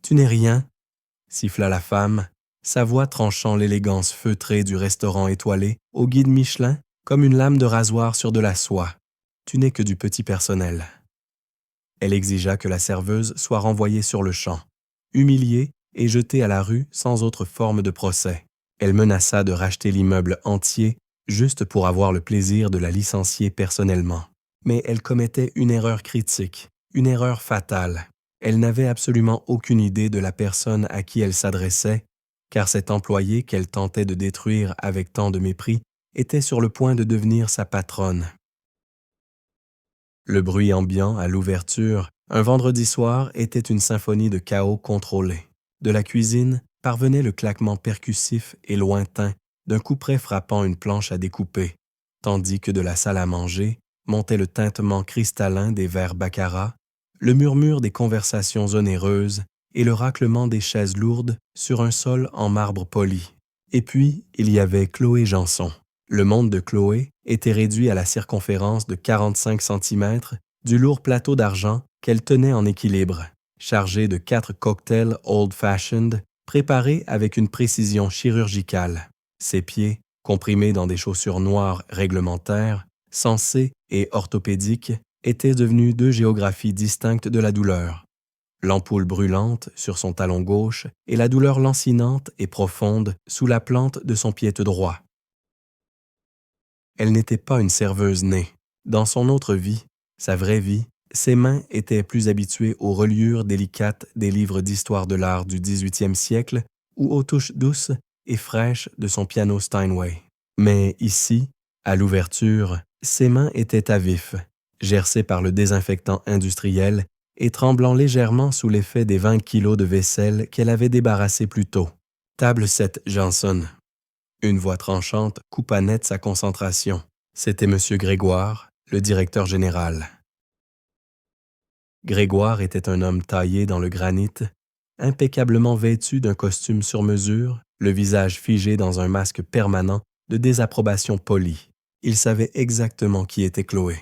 Tu n'es rien, siffla la femme, sa voix tranchant l'élégance feutrée du restaurant étoilé au guide Michelin comme une lame de rasoir sur de la soie. Tu n'es que du petit personnel. Elle exigea que la serveuse soit renvoyée sur le champ, humiliée et jetée à la rue sans autre forme de procès. Elle menaça de racheter l'immeuble entier juste pour avoir le plaisir de la licencier personnellement. Mais elle commettait une erreur critique, une erreur fatale. Elle n'avait absolument aucune idée de la personne à qui elle s'adressait, car cet employé qu'elle tentait de détruire avec tant de mépris était sur le point de devenir sa patronne. Le bruit ambiant à l'ouverture, un vendredi soir, était une symphonie de chaos contrôlé. De la cuisine parvenait le claquement percussif et lointain d'un couperet frappant une planche à découper, tandis que de la salle à manger montait le tintement cristallin des verres baccarat, le murmure des conversations onéreuses et le raclement des chaises lourdes sur un sol en marbre poli. Et puis, il y avait Chloé Janson. Le monde de Chloé était réduit à la circonférence de 45 cm du lourd plateau d'argent qu'elle tenait en équilibre, chargé de 4 cocktails old-fashioned préparés avec une précision chirurgicale. Ses pieds, comprimés dans des chaussures noires réglementaires, sensées et orthopédiques, étaient devenus 2 géographies distinctes de la douleur. L'ampoule brûlante sur son talon gauche et la douleur lancinante et profonde sous la plante de son pied droit. Elle n'était pas une serveuse née. Dans son autre vie, sa vraie vie, ses mains étaient plus habituées aux reliures délicates des livres d'histoire de l'art du 18e siècle ou aux touches douces et fraîches de son piano Steinway. Mais ici, à l'ouverture, ses mains étaient à vif, gercées par le désinfectant industriel et tremblant légèrement sous l'effet des 20 kilos de vaisselle qu'elle avait débarrassée plus tôt. Table 7 Janson. Une voix tranchante coupa net sa concentration. C'était M. Grégoire, le directeur général. Grégoire était un homme taillé dans le granit, impeccablement vêtu d'un costume sur mesure, le visage figé dans un masque permanent de désapprobation polie. Il savait exactement qui était Chloé.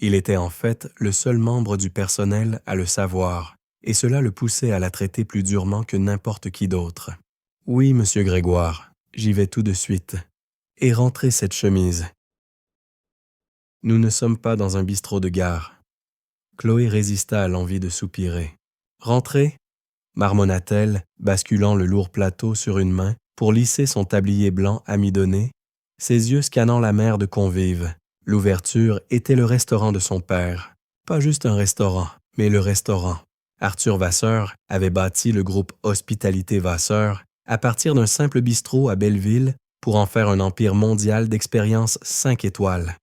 Il était en fait le seul membre du personnel à le savoir, et cela le poussait à la traiter plus durement que n'importe qui d'autre. « Oui, monsieur Grégoire, j'y vais tout de suite. Et rentrez cette chemise. » Nous ne sommes pas dans un bistrot de gare. Chloé résista à l'envie de soupirer. « Rentrez » marmonna-t-elle, basculant le lourd plateau sur une main pour lisser son tablier blanc amidonné, ses yeux scannant la mer de convives. L'ouverture était le restaurant de son père. Pas juste un restaurant, mais le restaurant. Arthur Vasseur avait bâti le groupe Hospitalité Vasseur à partir d'un simple bistrot à Belleville pour en faire un empire mondial d'expériences 5 étoiles.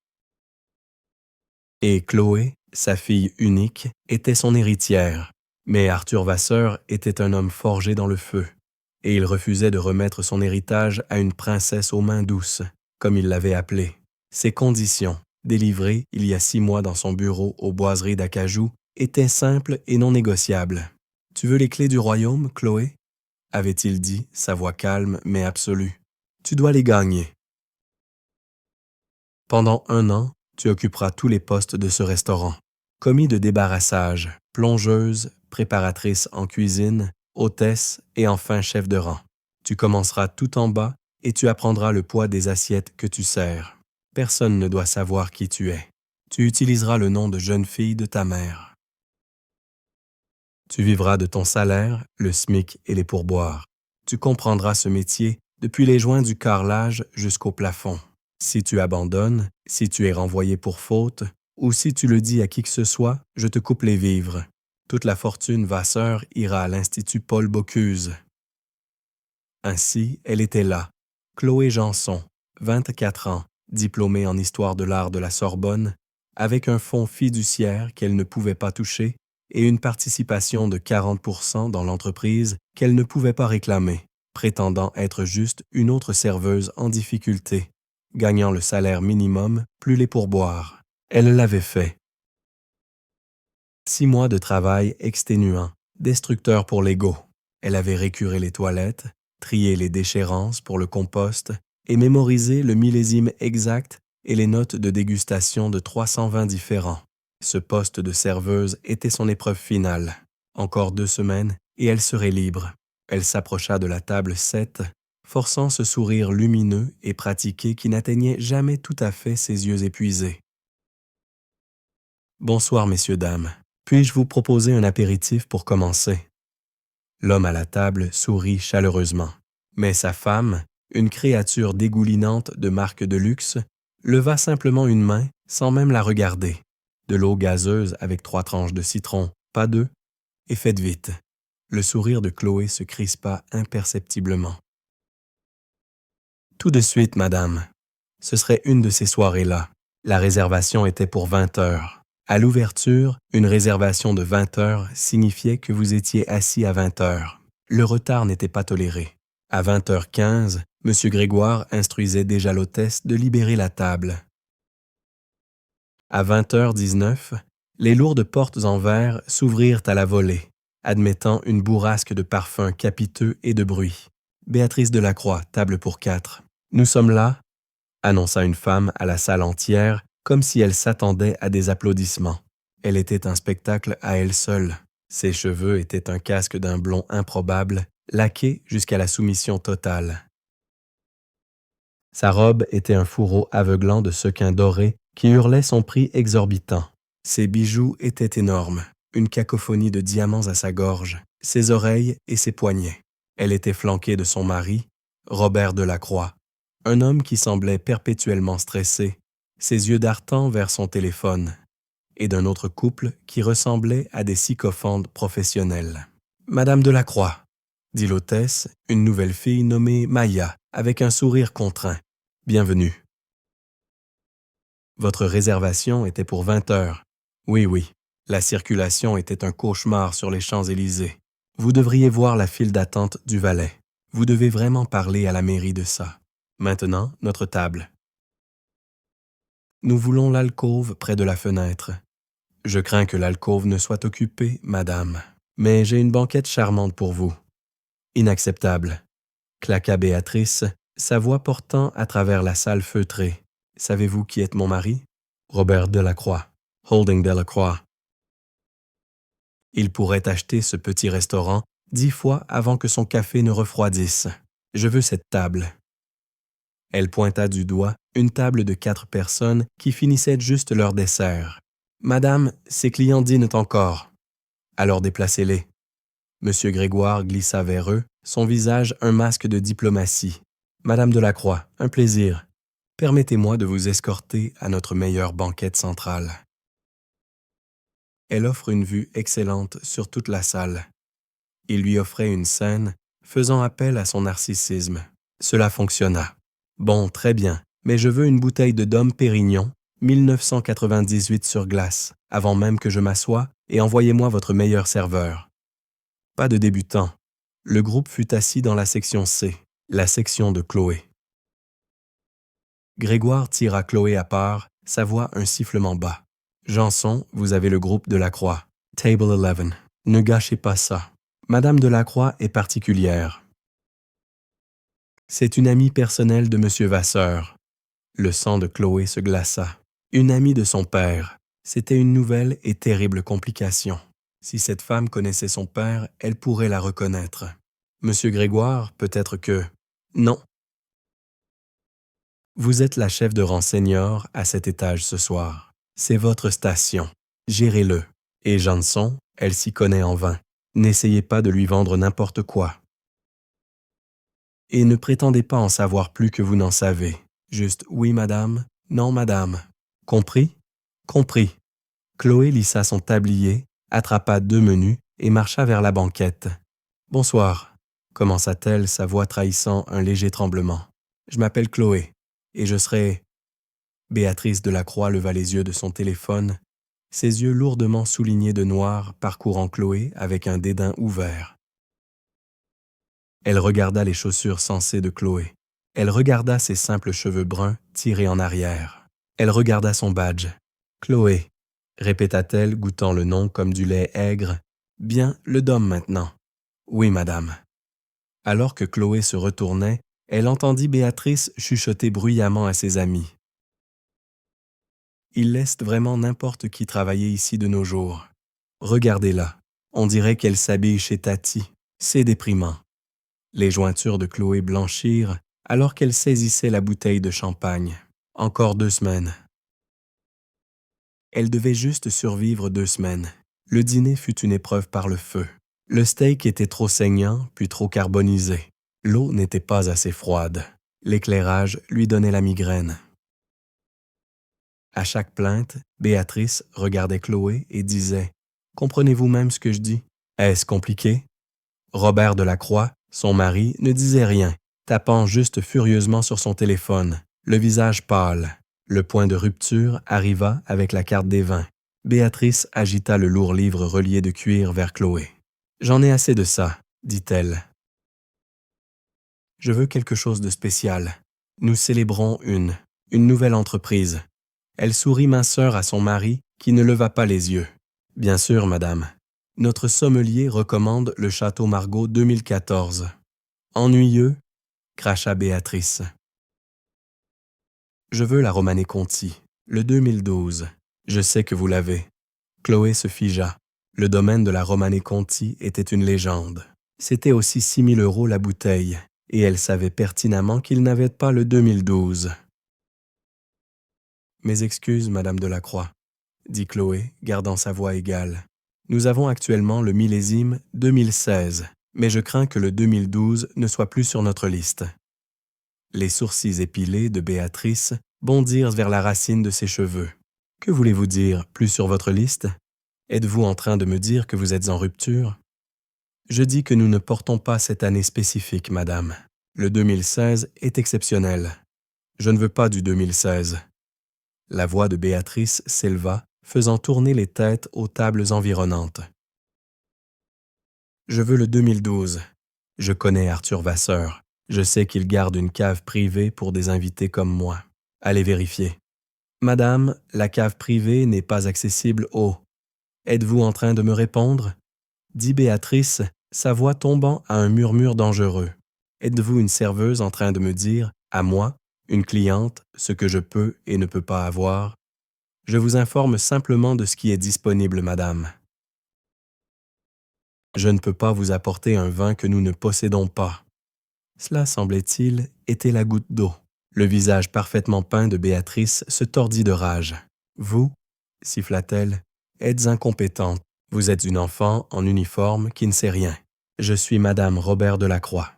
Et Chloé, sa fille unique, était son héritière. Mais Arthur Vasseur était un homme forgé dans le feu, et il refusait de remettre son héritage à une princesse aux mains douces, comme il l'avait appelée. Ses conditions, délivrées il y a 6 mois dans son bureau aux boiseries d'Acajou, étaient simples et non négociables. « Tu veux les clés du royaume, Chloé ?» avait-il dit, sa voix calme mais absolue. « Tu dois les gagner. Pendant 1 an, tu occuperas tous les postes de ce restaurant. Commis de débarrassage, plongeuse, préparatrice en cuisine, hôtesse et enfin chef de rang. Tu commenceras tout en bas et tu apprendras le poids des assiettes que tu sers. Personne ne doit savoir qui tu es. Tu utiliseras le nom de jeune fille de ta mère. Tu vivras de ton salaire, le SMIC et les pourboires. Tu comprendras ce métier depuis les joints du carrelage jusqu'au plafond. Si tu abandonnes, si tu es renvoyé pour faute, ou si tu le dis à qui que ce soit, je te coupe les vivres. Toute la fortune Vasseur ira à l'Institut Paul Bocuse. Ainsi, elle était là, Chloé Janson, 24 ans, diplômée en histoire de l'art de la Sorbonne, avec un fonds fiduciaire qu'elle ne pouvait pas toucher et une participation de 40% dans l'entreprise qu'elle ne pouvait pas réclamer, prétendant être juste une autre serveuse en difficulté, gagnant le salaire minimum plus les pourboires. Elle l'avait fait. 6 mois de travail exténuant, destructeur pour l'ego. Elle avait récuré les toilettes, trié les déchérences pour le compost et mémorisé le millésime exact et les notes de dégustation de 300 vins différents. Ce poste de serveuse était son épreuve finale. Encore 2 semaines et elle serait libre. Elle s'approcha de la table 7, forçant ce sourire lumineux et pratiqué qui n'atteignait jamais tout à fait ses yeux épuisés. « Bonsoir, messieurs, dames. Puis-je vous proposer un apéritif pour commencer? » L'homme à la table sourit chaleureusement, mais sa femme, une créature dégoulinante de marque de luxe, leva simplement une main sans même la regarder. De l'eau gazeuse avec 3 tranches de citron, pas 2, et faites vite. Le sourire de Chloé se crispa imperceptiblement. Tout de suite, madame. Ce serait une de ces soirées-là. La réservation était pour 20 heures. À l'ouverture, une réservation de 20 heures signifiait que vous étiez assis à 20 heures. Le retard n'était pas toléré. À 20h15, M. Grégoire instruisait déjà l'hôtesse de libérer la table. À 20h19, les lourdes portes en verre s'ouvrirent à la volée, admettant une bourrasque de parfums capiteux et de bruit. Béatrice Delacroix, table pour 4. Nous sommes là, annonça une femme à la salle entière, comme si elle s'attendait à des applaudissements. Elle était un spectacle à elle seule. Ses cheveux étaient un casque d'un blond improbable, laqué jusqu'à la soumission totale. Sa robe était un fourreau aveuglant de sequins dorés qui hurlait son prix exorbitant. Ses bijoux étaient énormes, une cacophonie de diamants à sa gorge, ses oreilles et ses poignets. Elle était flanquée de son mari, Robert Delacroix, un homme qui semblait perpétuellement stressé, ses yeux dartant vers son téléphone, et d'un autre couple qui ressemblait à des sycophantes professionnels. « Madame Delacroix », dit l'hôtesse, une nouvelle fille nommée Maya, avec un sourire contraint. « Bienvenue. » Votre réservation était pour 20 heures. Oui, la circulation était un cauchemar sur les Champs-Élysées. Vous devriez voir la file d'attente du Valais. Vous devez vraiment parler à la mairie de ça. Maintenant, notre table. Nous voulons l'alcôve près de la fenêtre. Je crains que l'alcôve ne soit occupée, madame, mais j'ai une banquette charmante pour vous. Inacceptable, claqua Béatrice, sa voix portant à travers la salle feutrée. Savez-vous qui est mon mari? Robert Delacroix, Holding Delacroix. Il pourrait acheter ce petit restaurant 10 fois avant que son café ne refroidisse. Je veux cette table. Elle pointa du doigt une table de 4 personnes qui finissaient juste leur dessert. Madame, ses clients dînent encore. Alors déplacez-les. Monsieur Grégoire glissa vers eux, son visage un masque de diplomatie. Madame Delacroix, un plaisir. Permettez-moi de vous escorter à notre meilleure banquette centrale. Elle offre une vue excellente sur toute la salle. Il lui offrait une scène, faisant appel à son narcissisme. Cela fonctionna. Bon, très bien, mais je veux une bouteille de Dom Pérignon, 1998 sur glace, avant même que je m'assoie, et envoyez-moi votre meilleur serveur. Pas de débutant. Le groupe fut assis dans la section C, la section de Chloé. Grégoire tira Chloé à part, sa voix un sifflement bas. Janson, vous avez le groupe Delacroix. Table 11. Ne gâchez pas ça. Madame Delacroix est particulière. C'est une amie personnelle de M. Vasseur. Le sang de Chloé se glaça. Une amie de son père. C'était une nouvelle et terrible complication. Si cette femme connaissait son père, elle pourrait la reconnaître. Monsieur Grégoire, peut-être que... Non. Vous êtes la chef de rang senior à cet étage ce soir. C'est votre station. Gérez-le. Et Janson, elle s'y connaît en vin. N'essayez pas de lui vendre n'importe quoi. Et ne prétendez pas en savoir plus que vous n'en savez. Juste oui, madame, non, madame. Compris? Compris. Chloé lissa son tablier, attrapa 2 menus et marcha vers la banquette. Bonsoir, commença-t-elle, sa voix trahissant un léger tremblement. Je m'appelle Chloé, et je serai... Béatrice Delacroix leva les yeux de son téléphone, ses yeux lourdement soulignés de noir parcourant Chloé avec un dédain ouvert. Elle regarda les chaussures sensées de Chloé. Elle regarda ses simples cheveux bruns tirés en arrière. Elle regarda son badge. « Chloé », répéta-t-elle, goûtant le nom comme du lait aigre. « Bien, le Dom maintenant. »« Oui, madame. » Alors que Chloé se retournait, elle entendit Béatrice chuchoter bruyamment à ses amis. « Il laisse vraiment n'importe qui travailler ici de nos jours. Regardez-la. On dirait qu'elle s'habille chez Tati. C'est déprimant. Les jointures de Chloé blanchirent alors qu'elle saisissait la bouteille de champagne. Encore 2 semaines. Elle devait juste survivre 2 semaines. Le dîner fut une épreuve par le feu. Le steak était trop saignant, puis trop carbonisé. L'eau n'était pas assez froide. L'éclairage lui donnait la migraine. À chaque plainte, Béatrice regardait Chloé et disait « Comprenez-vous même ce que je dis? Est-ce compliqué? » Robert Delacroix, son mari, ne disait rien, tapant juste furieusement sur son téléphone, le visage pâle. Le point de rupture arriva avec la carte des vins. Béatrice agita le lourd livre relié de cuir vers Chloé. « J'en ai assez de ça, dit-elle. Je veux quelque chose de spécial. Nous célébrons une nouvelle entreprise. » Elle sourit minceur à son mari qui ne leva pas les yeux. « Bien sûr, madame. Notre sommelier recommande le Château Margaux 2014. »« Ennuyeux ?» cracha Béatrice. « Je veux la Romanée Conti, le 2012. Je sais que vous l'avez. » Chloé se figea. Le domaine de la Romanée Conti était une légende. C'était aussi 6 000 € la bouteille, et elle savait pertinemment qu'il n'avait pas le 2012. « Mes excuses, Madame Delacroix, » dit Chloé, gardant sa voix égale. « Nous avons actuellement le millésime 2016, mais je crains que le 2012 ne soit plus sur notre liste. » Les sourcils épilés de Béatrice bondirent vers la racine de ses cheveux. « Que voulez-vous dire, plus sur votre liste? Êtes-vous en train de me dire que vous êtes en rupture? » « Je dis que nous ne portons pas cette année spécifique, madame. Le 2016 est exceptionnel. Je ne veux pas du 2016. » La voix de Béatrice s'éleva, faisant tourner les têtes aux tables environnantes. « Je veux le 2012. Je connais Arthur Vasseur. Je sais qu'il garde une cave privée pour des invités comme moi. Allez vérifier. »« Madame, la cave privée n'est pas accessible au... » « Êtes-vous en train de me répondre? » dit Béatrice, sa voix tombant à un murmure dangereux. « Êtes-vous une serveuse en train de me dire, à moi, une cliente, ce que je peux et ne peux pas avoir? Je vous informe simplement de ce qui est disponible, madame. Je ne peux pas vous apporter un vin que nous ne possédons pas. » Cela, semblait-il, était la goutte d'eau. Le visage parfaitement peint de Béatrice se tordit de rage. « Vous, siffla-t-elle, êtes incompétente. Vous êtes une enfant en uniforme qui ne sait rien. Je suis Madame Robert Delacroix.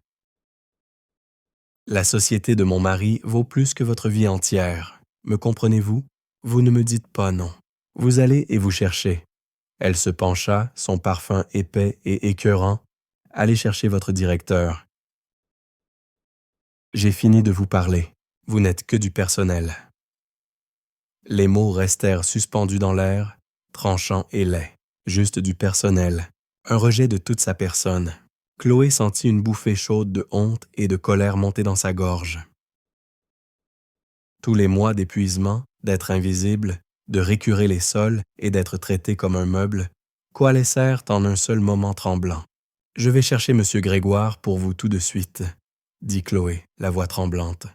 La société de mon mari vaut plus que votre vie entière. Me comprenez-vous? Vous ne me dites pas non. Vous allez et vous cherchez. » Elle se pencha, son parfum épais et écœurant. « Allez chercher votre directeur. J'ai fini de vous parler. Vous n'êtes que du personnel. » Les mots restèrent suspendus dans l'air, tranchants et laids. Juste du personnel. Un rejet de toute sa personne. Chloé sentit une bouffée chaude de honte et de colère monter dans sa gorge. Tous les mois d'épuisement, d'être invisible, de récurer les sols et d'être traité comme un meuble, coalescèrent en un seul moment tremblant. « Je vais chercher M. Grégoire pour vous tout de suite, » dit Chloé, la voix tremblante.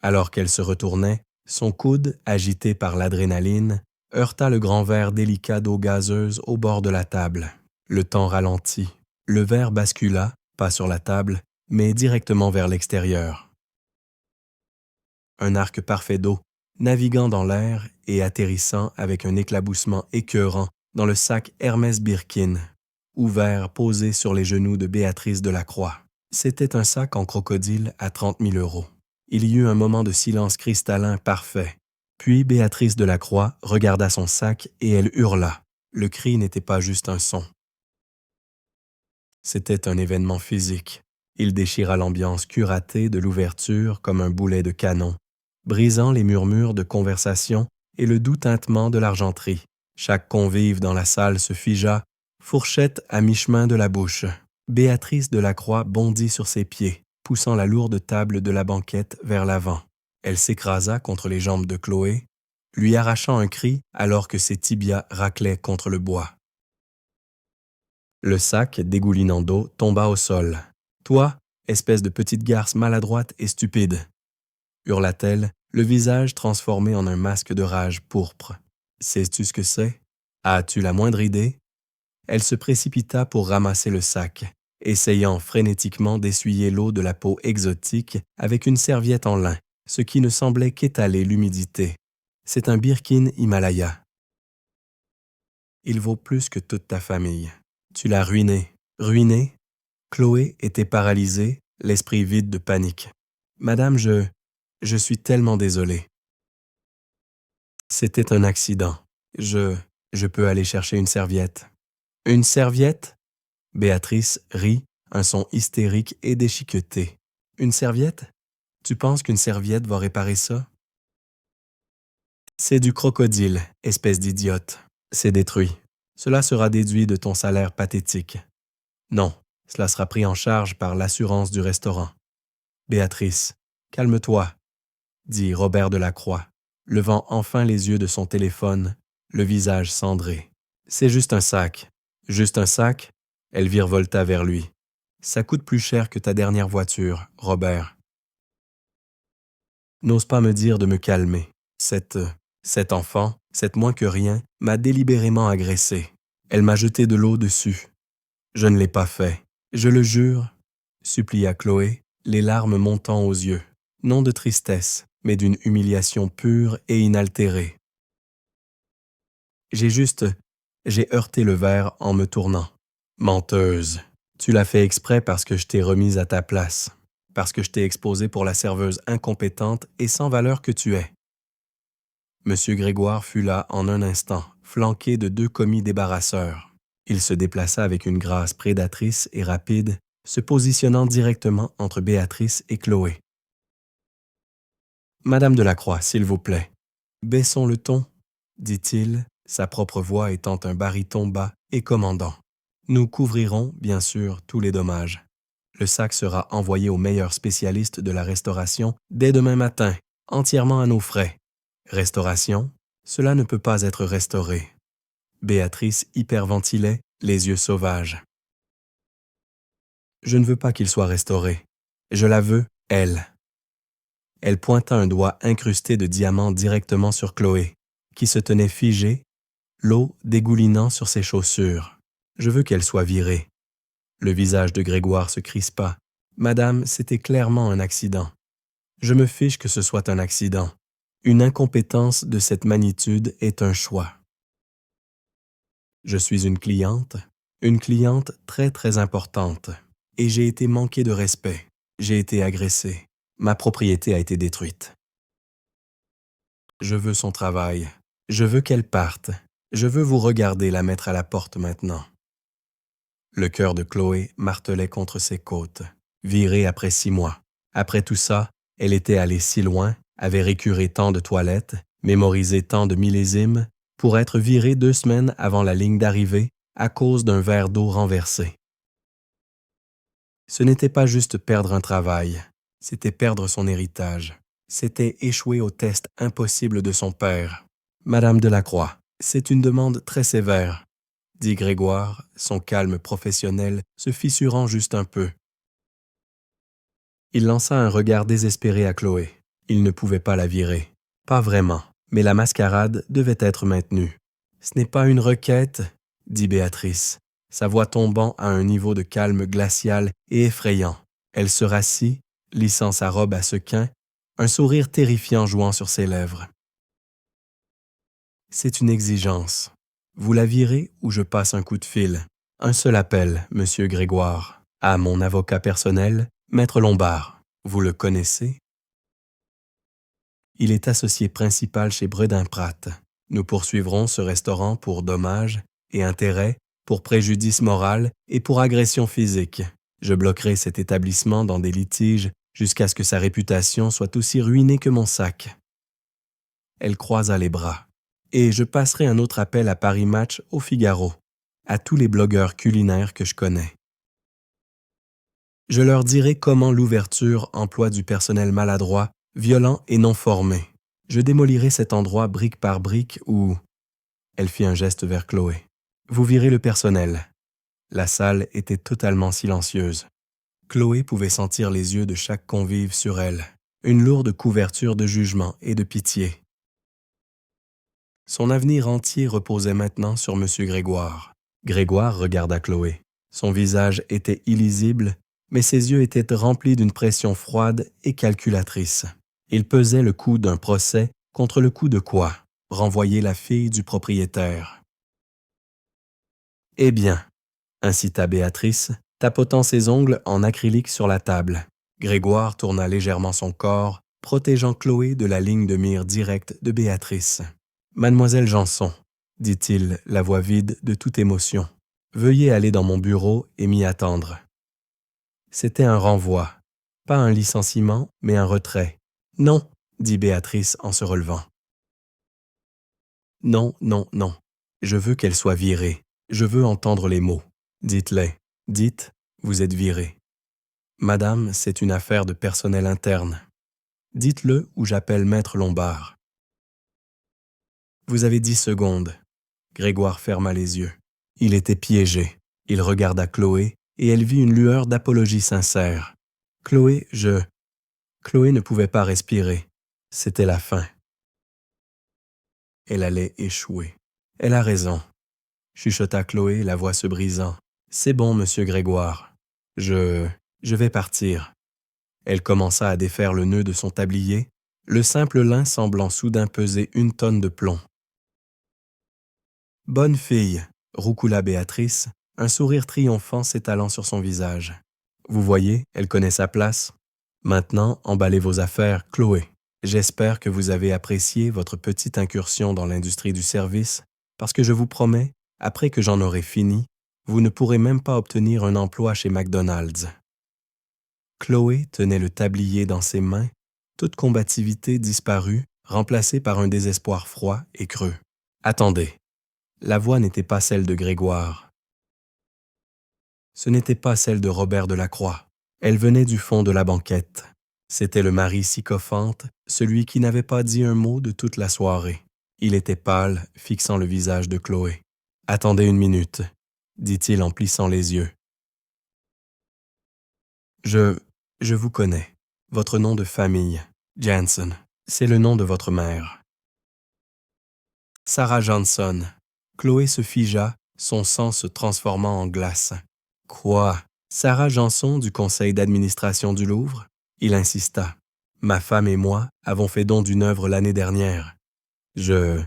Alors qu'elle se retournait, son coude, agité par l'adrénaline, heurta le grand verre délicat d'eau gazeuse au bord de la table. Le temps ralentit. Le verre bascula, pas sur la table, mais directement vers l'extérieur. Un arc parfait d'eau, naviguant dans l'air et atterrissant avec un éclaboussement écœurant dans le sac Hermès Birkin, ouvert posé sur les genoux de Béatrice Delacroix. C'était un sac en crocodile à 30 000 €. Il y eut un moment de silence cristallin parfait. Puis Béatrice Delacroix regarda son sac et elle hurla. Le cri n'était pas juste un son. C'était un événement physique. Il déchira l'ambiance curatée de l'ouverture comme un boulet de canon, brisant les murmures de conversation et le doux tintement de l'argenterie. Chaque convive dans la salle se figea, fourchette à mi-chemin de la bouche. Béatrice Delacroix bondit sur ses pieds, poussant la lourde table de la banquette vers l'avant. Elle s'écrasa contre les jambes de Chloé, lui arrachant un cri alors que ses tibias raclaient contre le bois. Le sac, dégoulinant d'eau, tomba au sol. « Toi, espèce de petite garce maladroite et stupide !» hurla-t-elle, le visage transformé en un masque de rage pourpre. « Sais-tu ce que c'est? As-tu la moindre idée? » Elle se précipita pour ramasser le sac, essayant frénétiquement d'essuyer l'eau de la peau exotique avec une serviette en lin, ce qui ne semblait qu'étaler l'humidité. C'est un Birkin Himalaya. Il vaut plus que toute ta famille. Tu l'as ruiné. Ruiné? Chloé était paralysée, l'esprit vide de panique. Madame, je suis tellement désolé. C'était un accident. Je peux aller chercher une serviette. Une serviette? Béatrice rit, un son hystérique et déchiqueté. Une serviette? Tu penses qu'une serviette va réparer ça? C'est du crocodile, espèce d'idiote. C'est détruit. Cela sera déduit de ton salaire pathétique. Non, cela sera pris en charge par l'assurance du restaurant. Béatrice, calme-toi, dit Robert Delacroix, levant enfin les yeux de son téléphone, le visage cendré. C'est juste un sac. Juste un sac? Elle virevolta vers lui. Ça coûte plus cher que ta dernière voiture, Robert. N'ose pas me dire de me calmer. Cette enfant, cette moins que rien, m'a délibérément agressé. Elle m'a jeté de l'eau dessus. Je ne l'ai pas fait. Je le jure, supplia Chloé, les larmes montant aux yeux, non de tristesse, mais d'une humiliation pure et inaltérée. J'ai heurté le verre en me tournant. Menteuse, tu l'as fait exprès parce que je t'ai remise à ta place, parce que je t'ai exposée pour la serveuse incompétente et sans valeur que tu es. Monsieur Grégoire fut là en un instant, flanqué de 2 commis débarrasseurs. Il se déplaça avec une grâce prédatrice et rapide, se positionnant directement entre Béatrice et Chloé. « Madame Delacroix, s'il vous plaît. » « Baissons le ton, » dit-il, sa propre voix étant un baryton bas et commandant. « Nous couvrirons, bien sûr, tous les dommages. Le sac sera envoyé aux meilleurs spécialistes de la restauration dès demain matin, entièrement à nos frais. Restauration? Cela ne peut pas être restauré. » Béatrice hyperventilait, les yeux sauvages. « Je ne veux pas qu'il soit restauré. Je la veux, elle. » Elle pointa un doigt incrusté de diamants directement sur Chloé, qui se tenait figée, l'eau dégoulinant sur ses chaussures. « Je veux qu'elle soit virée. » Le visage de Grégoire se crispa. « Madame, c'était clairement un accident. Je me fiche que ce soit un accident. Une incompétence de cette magnitude est un choix. Je suis une cliente très très importante, et j'ai été manqué de respect. J'ai été agressé. Ma propriété a été détruite. Je veux son travail. Je veux qu'elle parte. Je veux vous regarder la mettre à la porte maintenant. » Le cœur de Chloé martelait contre ses côtes, virée après 6 mois. Après tout ça, elle était allée si loin, avait récuré tant de toilettes, mémorisé tant de millésimes, pour être virée 2 semaines avant la ligne d'arrivée à cause d'un verre d'eau renversé. Ce n'était pas juste perdre un travail, c'était perdre son héritage. C'était échouer au test impossible de son père. « Madame Delacroix, c'est une demande très sévère, » dit Grégoire, son calme professionnel se fissurant juste un peu. Il lança un regard désespéré à Chloé. Il ne pouvait pas la virer. Pas vraiment, mais la mascarade devait être maintenue. « Ce n'est pas une requête, » dit Béatrice, sa voix tombant à un niveau de calme glacial et effrayant. Elle se rassit, lissant sa robe à sequins, un sourire terrifiant jouant sur ses lèvres. « C'est une exigence. Vous la virez ou je passe un coup de fil. Un seul appel, monsieur Grégoire. À mon avocat personnel, Maître Lombard. Vous le connaissez? Il est associé principal chez Bredin-Pratt. Nous poursuivrons ce restaurant pour dommages et intérêts, pour préjudice moral et pour agression physique. Je bloquerai cet établissement dans des litiges jusqu'à ce que sa réputation soit aussi ruinée que mon sac. » Elle croisa les bras. « Et je passerai un autre appel à Paris Match au Figaro, à tous les blogueurs culinaires que je connais. Je leur dirai comment l'ouverture emploie du personnel maladroit, violent et non formé. Je démolirai cet endroit brique par brique où... » Elle fit un geste vers Chloé. « Vous virez le personnel. » La salle était totalement silencieuse. Chloé pouvait sentir les yeux de chaque convive sur elle, une lourde couverture de jugement et de pitié. Son avenir entier reposait maintenant sur M. Grégoire. Grégoire regarda Chloé. Son visage était illisible, mais ses yeux étaient remplis d'une pression froide et calculatrice. Il pesait le coût d'un procès contre le coût de quoi? Renvoyer la fille du propriétaire. « Eh bien » incita Béatrice, tapotant ses ongles en acrylique sur la table. Grégoire tourna légèrement son corps, protégeant Chloé de la ligne de mire directe de Béatrice. « Mademoiselle Janson, dit-il, la voix vide de toute émotion, veuillez aller dans mon bureau et m'y attendre. » C'était un renvoi, pas un licenciement, mais un retrait. « Non, » dit Béatrice en se relevant. « Non, non, non. Je veux qu'elle soit virée. Je veux entendre les mots. Dites-les. Dites, vous êtes virée. Madame, c'est une affaire de personnel interne. Dites-le ou j'appelle Maître Lombard. » Vous avez 10 secondes. Grégoire ferma les yeux. Il était piégé. Il regarda Chloé et elle vit une lueur d'apologie sincère. Chloé ne pouvait pas respirer. C'était la fin. Elle allait échouer. Elle a raison, chuchota Chloé, la voix se brisant. C'est bon, monsieur Grégoire. Je vais partir. Elle commença à défaire le nœud de son tablier, le simple lin semblant soudain peser 1 tonne de plomb. Bonne fille, roucoula Béatrice, un sourire triomphant s'étalant sur son visage. Vous voyez, elle connaît sa place. Maintenant, emballez vos affaires, Chloé. J'espère que vous avez apprécié votre petite incursion dans l'industrie du service, parce que je vous promets, après que j'en aurai fini, vous ne pourrez même pas obtenir un emploi chez McDonald's. Chloé tenait le tablier dans ses mains, toute combativité disparue, remplacée par un désespoir froid et creux. Attendez. La voix n'était pas celle de Grégoire. Ce n'était pas celle de Robert Delacroix. Elle venait du fond de la banquette. C'était le mari sycophante, celui qui n'avait pas dit un mot de toute la soirée. Il était pâle, fixant le visage de Chloé. « Attendez 1 minute, » dit-il en plissant les yeux. « Je vous connais. Votre nom de famille, Jansen, c'est le nom de votre mère. » Sarah Johnson. Chloé se figea, son sang se transformant en glace. « Quoi? Sarah Janson du conseil d'administration du Louvre? » Il insista. « Ma femme et moi avons fait don d'une œuvre l'année dernière. Je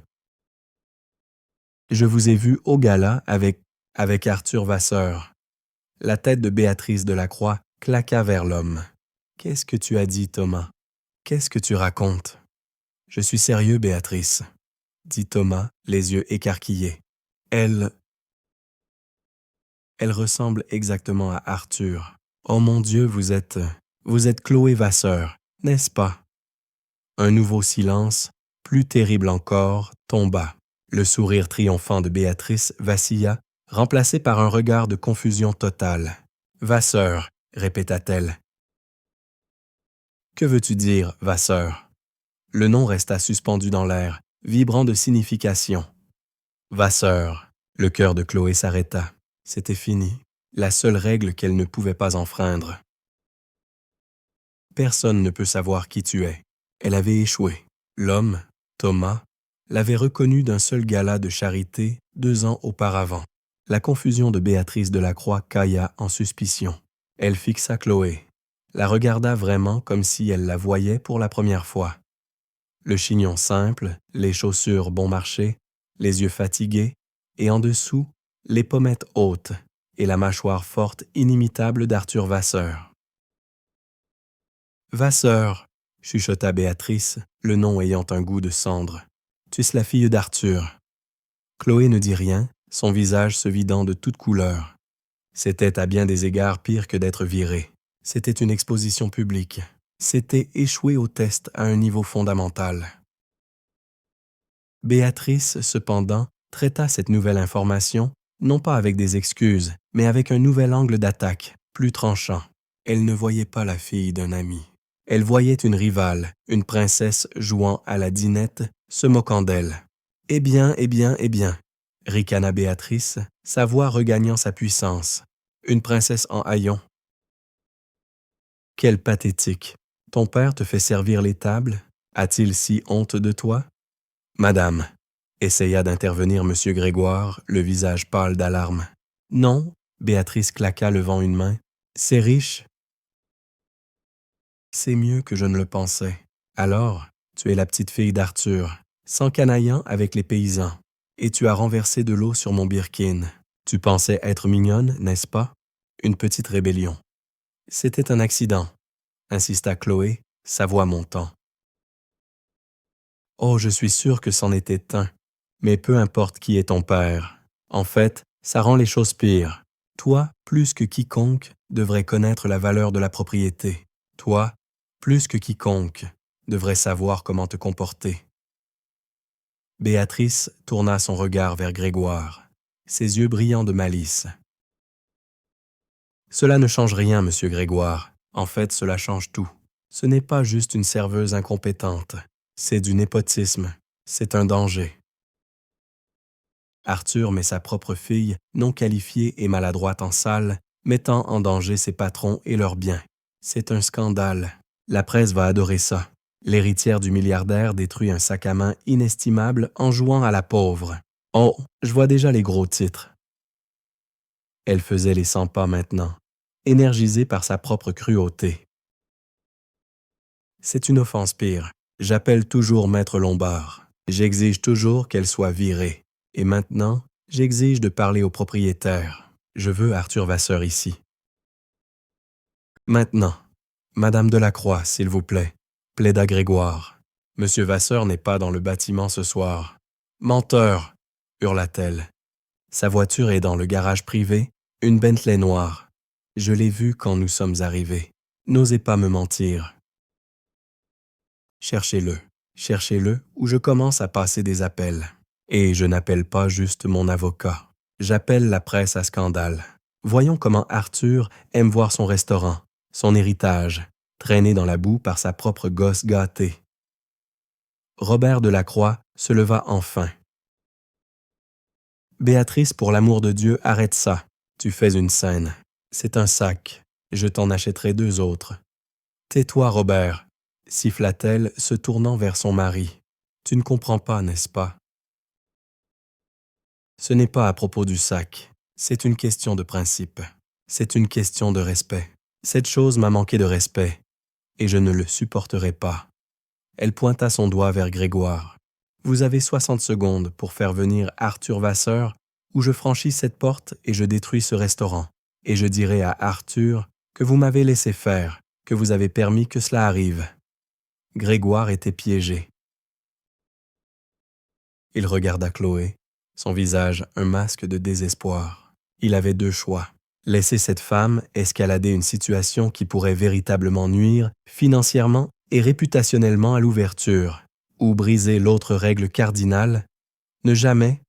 vous ai vu au gala avec Arthur Vasseur. » La tête de Béatrice Delacroix claqua vers l'homme. « Qu'est-ce que tu as dit, Thomas? Qu'est-ce que tu racontes? »« Je suis sérieux, Béatrice, » dit Thomas, les yeux écarquillés. « Elle ressemble exactement à Arthur. Oh mon Dieu, vous êtes Chloé Vasseur, n'est-ce pas? » Un nouveau silence, plus terrible encore, tomba. Le sourire triomphant de Béatrice vacilla, remplacé par un regard de confusion totale. « Vasseur, » répéta-t-elle. « Que veux-tu dire, Vasseur? » Le nom resta suspendu dans l'air, vibrant de signification. « Vasseur !» Le cœur de Chloé s'arrêta. C'était fini, la seule règle qu'elle ne pouvait pas enfreindre. Personne ne peut savoir qui tu es. Elle avait échoué. L'homme, Thomas, l'avait reconnue d'un seul gala de charité 2 ans auparavant. La confusion de Béatrice Delacroix cailla en suspicion. Elle fixa Chloé, la regarda vraiment comme si elle la voyait pour la première fois. Le chignon simple, les chaussures bon marché, les yeux fatigués, et en dessous, les pommettes hautes et la mâchoire forte inimitable d'Arthur Vasseur. « Vasseur !» chuchota Béatrice, le nom ayant un goût de cendre. « Tu es la fille d'Arthur. » Chloé ne dit rien, son visage se vidant de toute couleur. C'était à bien des égards pire que d'être virée. C'était une exposition publique. C'était échouer au test à un niveau fondamental. Béatrice, cependant, traita cette nouvelle information, non pas avec des excuses, mais avec un nouvel angle d'attaque, plus tranchant. Elle ne voyait pas la fille d'un ami. Elle voyait une rivale, une princesse jouant à la dinette, se moquant d'elle. « Eh bien, eh bien, eh bien !» ricana Béatrice, sa voix regagnant sa puissance. Une princesse en haillons. Quelle pathétique! Ton père te fait servir les tables? A-t-il si honte de toi? Madame, essaya d'intervenir M. Grégoire, le visage pâle d'alarme. Non, Béatrice claqua levant une main. C'est riche. C'est mieux que je ne le pensais. Alors, tu es la petite fille d'Arthur, s'encanaillant avec les paysans, et tu as renversé de l'eau sur mon birkin. Tu pensais être mignonne, n'est-ce pas? Une petite rébellion. C'était un accident, insista Chloé, sa voix montant. Oh, je suis sûre que c'en était un, mais peu importe qui est ton père. En fait, ça rend les choses pires. Toi, plus que quiconque, devrais connaître la valeur de la propriété. Toi, plus que quiconque, devrais savoir comment te comporter. Béatrice tourna son regard vers Grégoire, ses yeux brillants de malice. Cela ne change rien, monsieur Grégoire. En fait, cela change tout. Ce n'est pas juste une serveuse incompétente. C'est du népotisme. C'est un danger. Arthur met sa propre fille, non qualifiée et maladroite en salle, mettant en danger ses patrons et leurs biens. C'est un scandale. La presse va adorer ça. L'héritière du milliardaire détruit un sac à main inestimable en jouant à la pauvre. Oh, je vois déjà les gros titres. Elle faisait les 100 pas maintenant, énergisée par sa propre cruauté. C'est une offense pire. J'appelle toujours Maître Lombard. J'exige toujours qu'elle soit virée. Et maintenant, j'exige de parler au propriétaire. Je veux Arthur Vasseur ici. Maintenant, Madame Delacroix, s'il vous plaît, plaida Grégoire. Monsieur Vasseur n'est pas dans le bâtiment ce soir. Menteur, hurla-t-elle. Sa voiture est dans le garage privé, une Bentley noire. Je l'ai vue quand nous sommes arrivés. N'osez pas me mentir. Cherchez-le ou je commence à passer des appels. Et je n'appelle pas juste mon avocat. J'appelle la presse à scandale. Voyons comment Arthur aime voir son restaurant, son héritage, traîné dans la boue par sa propre gosse gâtée. Robert Delacroix se leva enfin. Béatrice, pour l'amour de Dieu, arrête ça. Tu fais une scène. C'est un sac. Je t'en achèterai 2 autres. Tais-toi, Robert, siffla-t-elle, se tournant vers son mari. Tu ne comprends pas, n'est-ce pas? Ce n'est pas à propos du sac. C'est une question de principe. C'est une question de respect. Cette chose m'a manqué de respect, et je ne le supporterai pas. Elle pointa son doigt vers Grégoire. Vous avez 60 secondes pour faire venir Arthur Vasseur, ou je franchis cette porte et je détruis ce restaurant. Et je dirai à Arthur que vous m'avez laissé faire, que vous avez permis que cela arrive. Grégoire était piégé. Il regarda Chloé, son visage un masque de désespoir. Il avait 2 choix. Laisser cette femme escalader une situation qui pourrait véritablement nuire, financièrement et réputationnellement à l'ouverture, ou briser l'autre règle cardinale, ne jamais,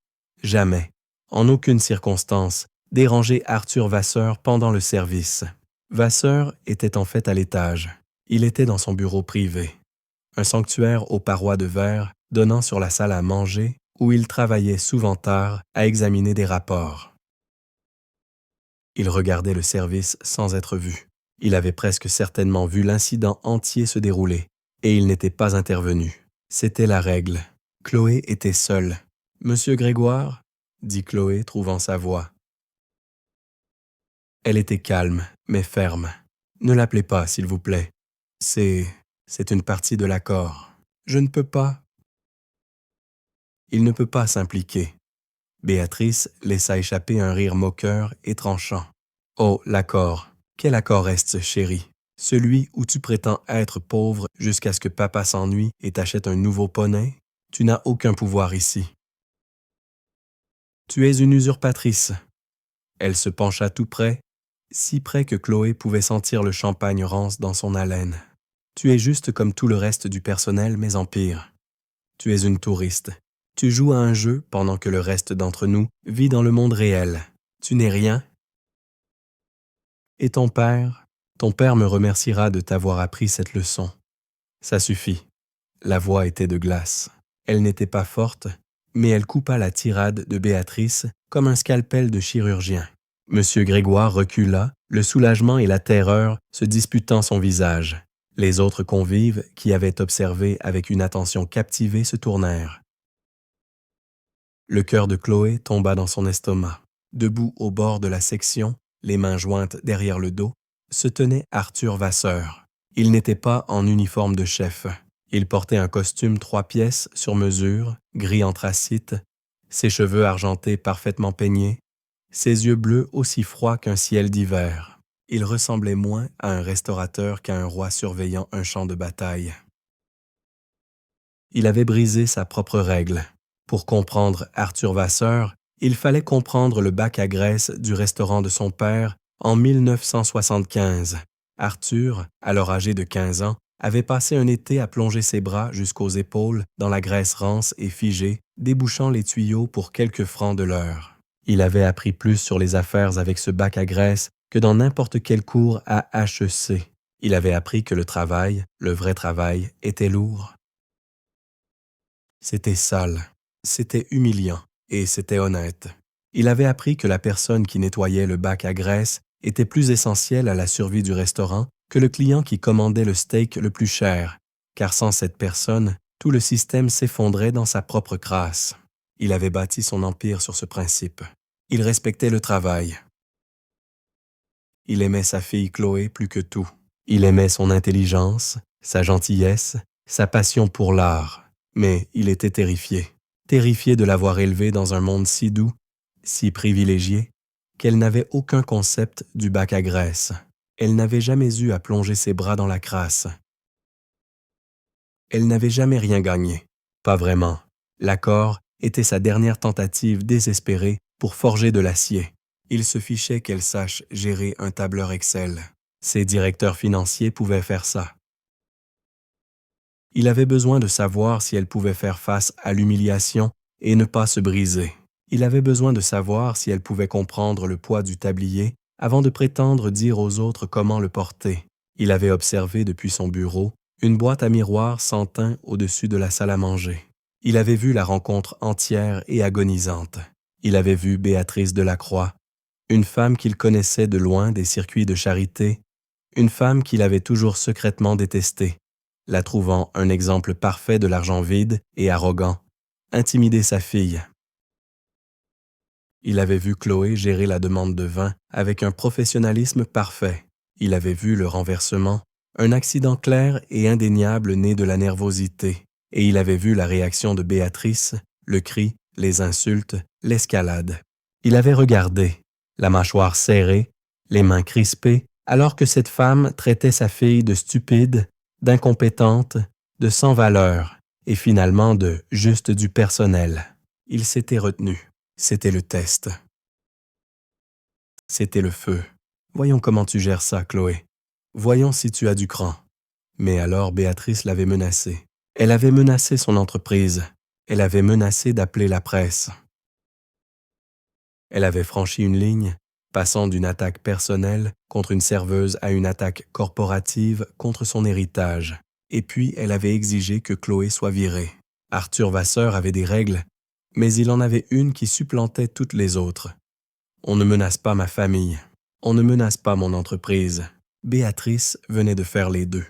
en aucune circonstance, déranger Arthur Vasseur pendant le service. Vasseur était en fait à l'étage. Il était dans son bureau privé, un sanctuaire aux parois de verre donnant sur la salle à manger où il travaillait souvent tard à examiner des rapports. Il regardait le service sans être vu. Il avait presque certainement vu l'incident entier se dérouler, et il n'était pas intervenu. C'était la règle. Chloé était seule. « Monsieur Grégoire ?» dit Chloé, trouvant sa voix. Elle était calme, mais ferme. « Ne l'appelez pas, s'il vous plaît. C'est une partie de l'accord. Je ne peux pas. » Il ne peut pas s'impliquer. Béatrice laissa échapper un rire moqueur et tranchant. « Oh, l'accord. Quel accord reste, chérie? Celui où tu prétends être pauvre jusqu'à ce que papa s'ennuie et t'achète un nouveau poney? Tu n'as aucun pouvoir ici. Tu es une usurpatrice. » Elle se pencha tout près, si près que Chloé pouvait sentir le champagne rance dans son haleine. Tu es juste comme tout le reste du personnel, mais en pire. Tu es une touriste. Tu joues à un jeu pendant que le reste d'entre nous vit dans le monde réel. Tu n'es rien. Et ton père me remerciera de t'avoir appris cette leçon. Ça suffit. La voix était de glace. Elle n'était pas forte, mais elle coupa la tirade de Béatrice comme un scalpel de chirurgien. Monsieur Grégoire recula, le soulagement et la terreur se disputant son visage. Les autres convives, qui avaient observé avec une attention captivée, se tournèrent. Le cœur de Chloé tomba dans son estomac. Debout au bord de la section, les mains jointes derrière le dos, se tenait Arthur Vasseur. Il n'était pas en uniforme de chef. Il portait un costume 3 pièces sur mesure, gris anthracite, ses cheveux argentés parfaitement peignés, ses yeux bleus aussi froids qu'un ciel d'hiver. Il ressemblait moins à un restaurateur qu'à un roi surveillant un champ de bataille. Il avait brisé sa propre règle. Pour comprendre Arthur Vasseur, il fallait comprendre le bac à graisse du restaurant de son père en 1975. Arthur, alors âgé de 15 ans, avait passé un été à plonger ses bras jusqu'aux épaules dans la graisse rance et figée, débouchant les tuyaux pour quelques francs de l'heure. Il avait appris plus sur les affaires avec ce bac à graisse que dans n'importe quel cours à HEC. Il avait appris que le travail, le vrai travail, était lourd. C'était sale, c'était humiliant et c'était honnête. Il avait appris que la personne qui nettoyait le bac à graisse était plus essentielle à la survie du restaurant que le client qui commandait le steak le plus cher, car sans cette personne, tout le système s'effondrait dans sa propre crasse. Il avait bâti son empire sur ce principe. Il respectait le travail. Il aimait sa fille Chloé plus que tout. Il aimait son intelligence, sa gentillesse, sa passion pour l'art. Mais il était terrifié de l'avoir élevée dans un monde si doux, si privilégié, qu'elle n'avait aucun concept du bac à graisse. Elle n'avait jamais eu à plonger ses bras dans la crasse. Elle n'avait jamais rien gagné. Pas vraiment. L'accord était sa dernière tentative désespérée pour forger de l'acier. Il se fichait qu'elle sache gérer un tableur Excel. Ses directeurs financiers pouvaient faire ça. Il avait besoin de savoir si elle pouvait faire face à l'humiliation et ne pas se briser. Il avait besoin de savoir si elle pouvait comprendre le poids du tablier avant de prétendre dire aux autres comment le porter. Il avait observé depuis son bureau une boîte à miroirs sans teint au-dessus de la salle à manger. Il avait vu la rencontre entière et agonisante. Il avait vu Béatrice Delacroix, une femme qu'il connaissait de loin des circuits de charité, une femme qu'il avait toujours secrètement détestée, la trouvant un exemple parfait de l'argent vide et arrogant, intimider sa fille. Il avait vu Chloé gérer la demande de vin avec un professionnalisme parfait. Il avait vu le renversement, un accident clair et indéniable né de la nervosité, et il avait vu la réaction de Béatrice, le cri, les insultes, l'escalade. Il avait regardé, la mâchoire serrée, les mains crispées, alors que cette femme traitait sa fille de stupide, d'incompétente, de sans valeur, et finalement de juste du personnel. Il s'était retenu. C'était le test. C'était le feu. Voyons comment tu gères ça, Chloé. Voyons si tu as du cran. Mais alors Béatrice l'avait menacée. Elle avait menacé son entreprise. Elle avait menacé d'appeler la presse. Elle avait franchi une ligne, passant d'une attaque personnelle contre une serveuse à une attaque corporative contre son héritage. Et puis elle avait exigé que Chloé soit virée. Arthur Vasseur avait des règles, mais il en avait une qui supplantait toutes les autres. On ne menace pas ma famille. On ne menace pas mon entreprise. Béatrice venait de faire les deux.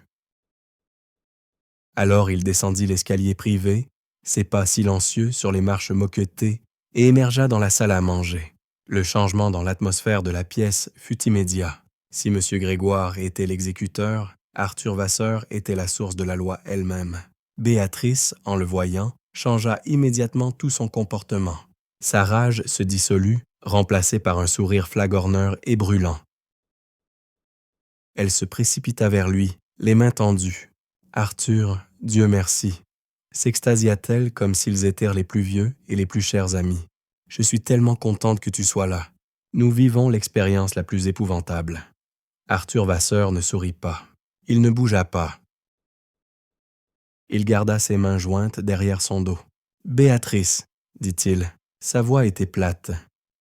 Alors il descendit l'escalier privé, ses pas silencieux sur les marches moquetées, et émergea dans la salle à manger. Le changement dans l'atmosphère de la pièce fut immédiat. Si M. Grégoire était l'exécuteur, Arthur Vasseur était la source de la loi elle-même. Béatrice, en le voyant, changea immédiatement tout son comportement. Sa rage se dissolut, remplacée par un sourire flagorneur et brûlant. Elle se précipita vers lui, les mains tendues. « Arthur, Dieu merci !» s'extasia-t-elle comme s'ils étaient les plus vieux et les plus chers amis. « Je suis tellement contente que tu sois là. Nous vivons l'expérience la plus épouvantable. » Arthur Vasseur ne sourit pas. Il ne bougea pas. Il garda ses mains jointes derrière son dos. « Béatrice, dit-il. Sa voix était plate.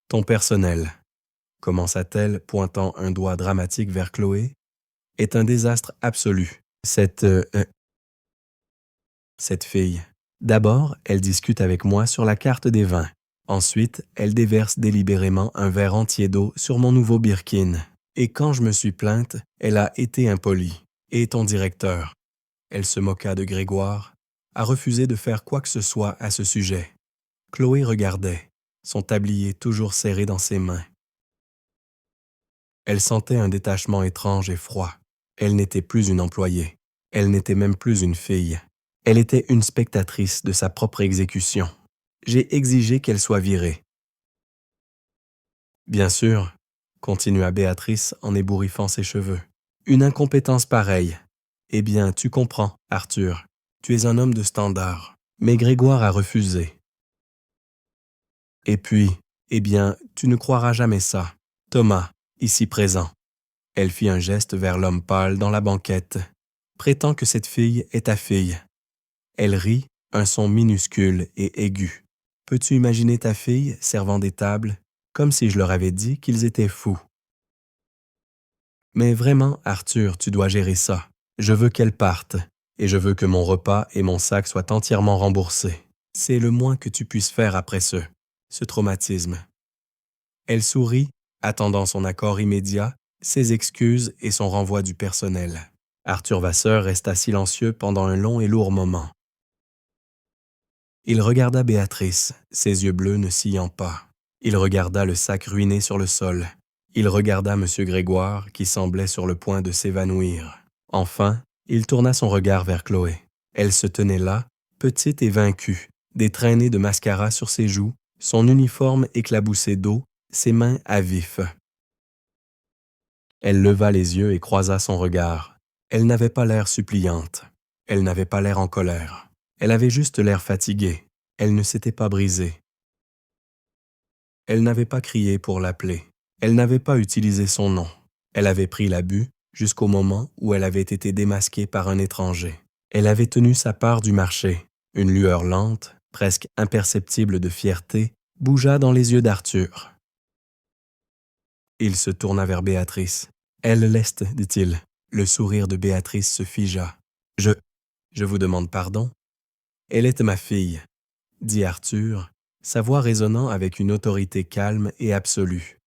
Ton personnel, commença-t-elle, pointant un doigt dramatique vers Chloé, est un désastre absolu. Cette fille. D'abord, elle discute avec moi sur la carte des vins. Ensuite, elle déverse délibérément un verre entier d'eau sur mon nouveau Birkin. Et quand je me suis plainte, elle a été impolie. Et ton directeur, elle se moqua de Grégoire, a refusé de faire quoi que ce soit à ce sujet. Chloé regardait. son tablier toujours serré dans ses mains. Elle sentait un détachement étrange et froid. Elle n'était plus une employée. Elle n'était même plus une fille. Elle était une spectatrice de sa propre exécution. J'ai exigé qu'elle soit virée. Bien sûr, continua Béatrice en ébouriffant ses cheveux. Une incompétence pareille. Eh bien, tu comprends, Arthur. Tu es un homme de standard. Mais Grégoire a refusé. Et puis, eh bien, tu ne croiras jamais ça. Thomas, ici présent. Elle fit un geste vers l'homme pâle dans la banquette. Prétends que cette fille est ta fille. Elle rit, un son minuscule et aigu. Peux-tu imaginer ta fille servant des tables, comme si je leur avais dit qu'ils étaient fous? Mais vraiment, Arthur, tu dois gérer ça. Je veux qu'elle parte, et je veux que mon repas et mon sac soient entièrement remboursés. C'est le moins que tu puisses faire après ce traumatisme. Elle sourit, attendant son accord immédiat, ses excuses et son renvoi du personnel. Arthur Vasseur resta silencieux pendant un long et lourd moment. Il regarda Béatrice, ses yeux bleus ne sillant pas. Il regarda le sac ruiné sur le sol. Il regarda M. Grégoire, qui semblait sur le point de s'évanouir. Enfin, il tourna son regard vers Chloé. Elle se tenait là, petite et vaincue, des traînées de mascara sur ses joues, son uniforme éclaboussé d'eau, ses mains à vif. Elle leva les yeux et croisa son regard. Elle n'avait pas l'air suppliante. Elle n'avait pas l'air en colère. Elle avait juste l'air fatiguée. Elle ne s'était pas brisée. Elle n'avait pas crié pour l'appeler. Elle n'avait pas utilisé son nom. Elle avait pris l'abus jusqu'au moment où elle avait été démasquée par un étranger. Elle avait tenu sa part du marché. Une lueur lente, presque imperceptible de fierté, bougea dans les yeux d'Arthur. Il se tourna vers Béatrice. « Elle leste, dit-il. » Le sourire de Béatrice se figea. « Je vous demande pardon. » « Elle est ma fille, » dit Arthur, sa voix résonnant avec une autorité calme et absolue.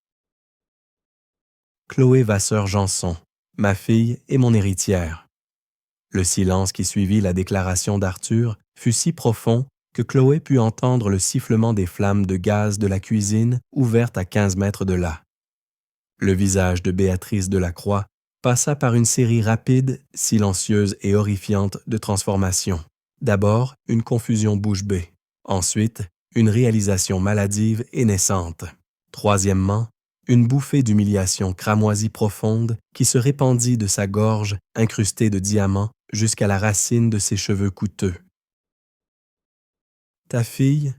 « Chloé Vasseur-Janson, ma fille et mon héritière. » Le silence qui suivit la déclaration d'Arthur fut si profond que Chloé put entendre le sifflement des flammes de gaz de la cuisine ouverte à 15 mètres de là. Le visage de Béatrice Delacroix passa par une série rapide, silencieuse et horrifiante de transformations. D'abord, une confusion bouche bée. Ensuite, une réalisation maladive et naissante. Troisièmement, une bouffée d'humiliation cramoisie profonde qui se répandit de sa gorge incrustée de diamants jusqu'à la racine de ses cheveux coûteux. « Ta fille »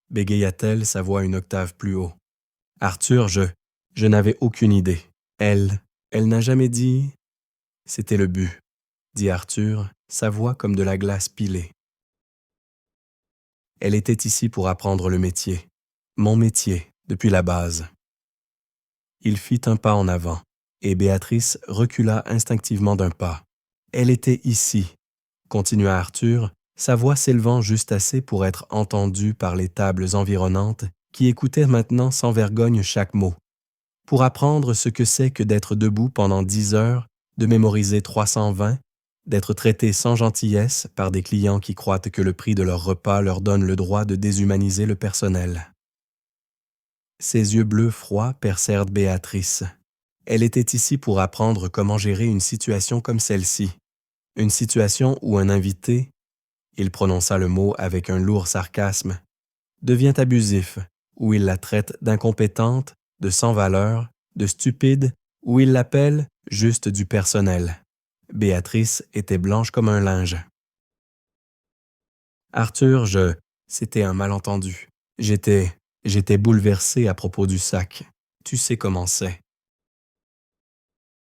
bégaya-t-elle, sa voix une octave plus haut. « Arthur, je n'avais aucune idée. Elle n'a jamais dit... » « C'était le but, » dit Arthur, sa voix comme de la glace pilée. « Elle était ici pour apprendre le métier. Mon métier, depuis la base. » Il fit un pas en avant, et Béatrice recula instinctivement d'un pas. « Elle était ici, » continua Arthur, sa voix s'élevant juste assez pour être entendue par les tables environnantes qui écoutaient maintenant sans vergogne chaque mot, pour apprendre ce que c'est que d'être debout pendant 10 heures, de mémoriser 320, d'être traité sans gentillesse par des clients qui croient que le prix de leur repas leur donne le droit de déshumaniser le personnel. Ses yeux bleus froids percèrent Béatrice. Elle était ici pour apprendre comment gérer une situation comme celle-ci. Une situation où un invité, il prononça le mot avec un lourd sarcasme, devient abusif, où il la traite d'incompétente, de sans valeur, de stupide, où il l'appelle juste du personnel. Béatrice était blanche comme un linge. Arthur, c'était un malentendu. J'étais bouleversé à propos du sac. Tu sais comment c'est.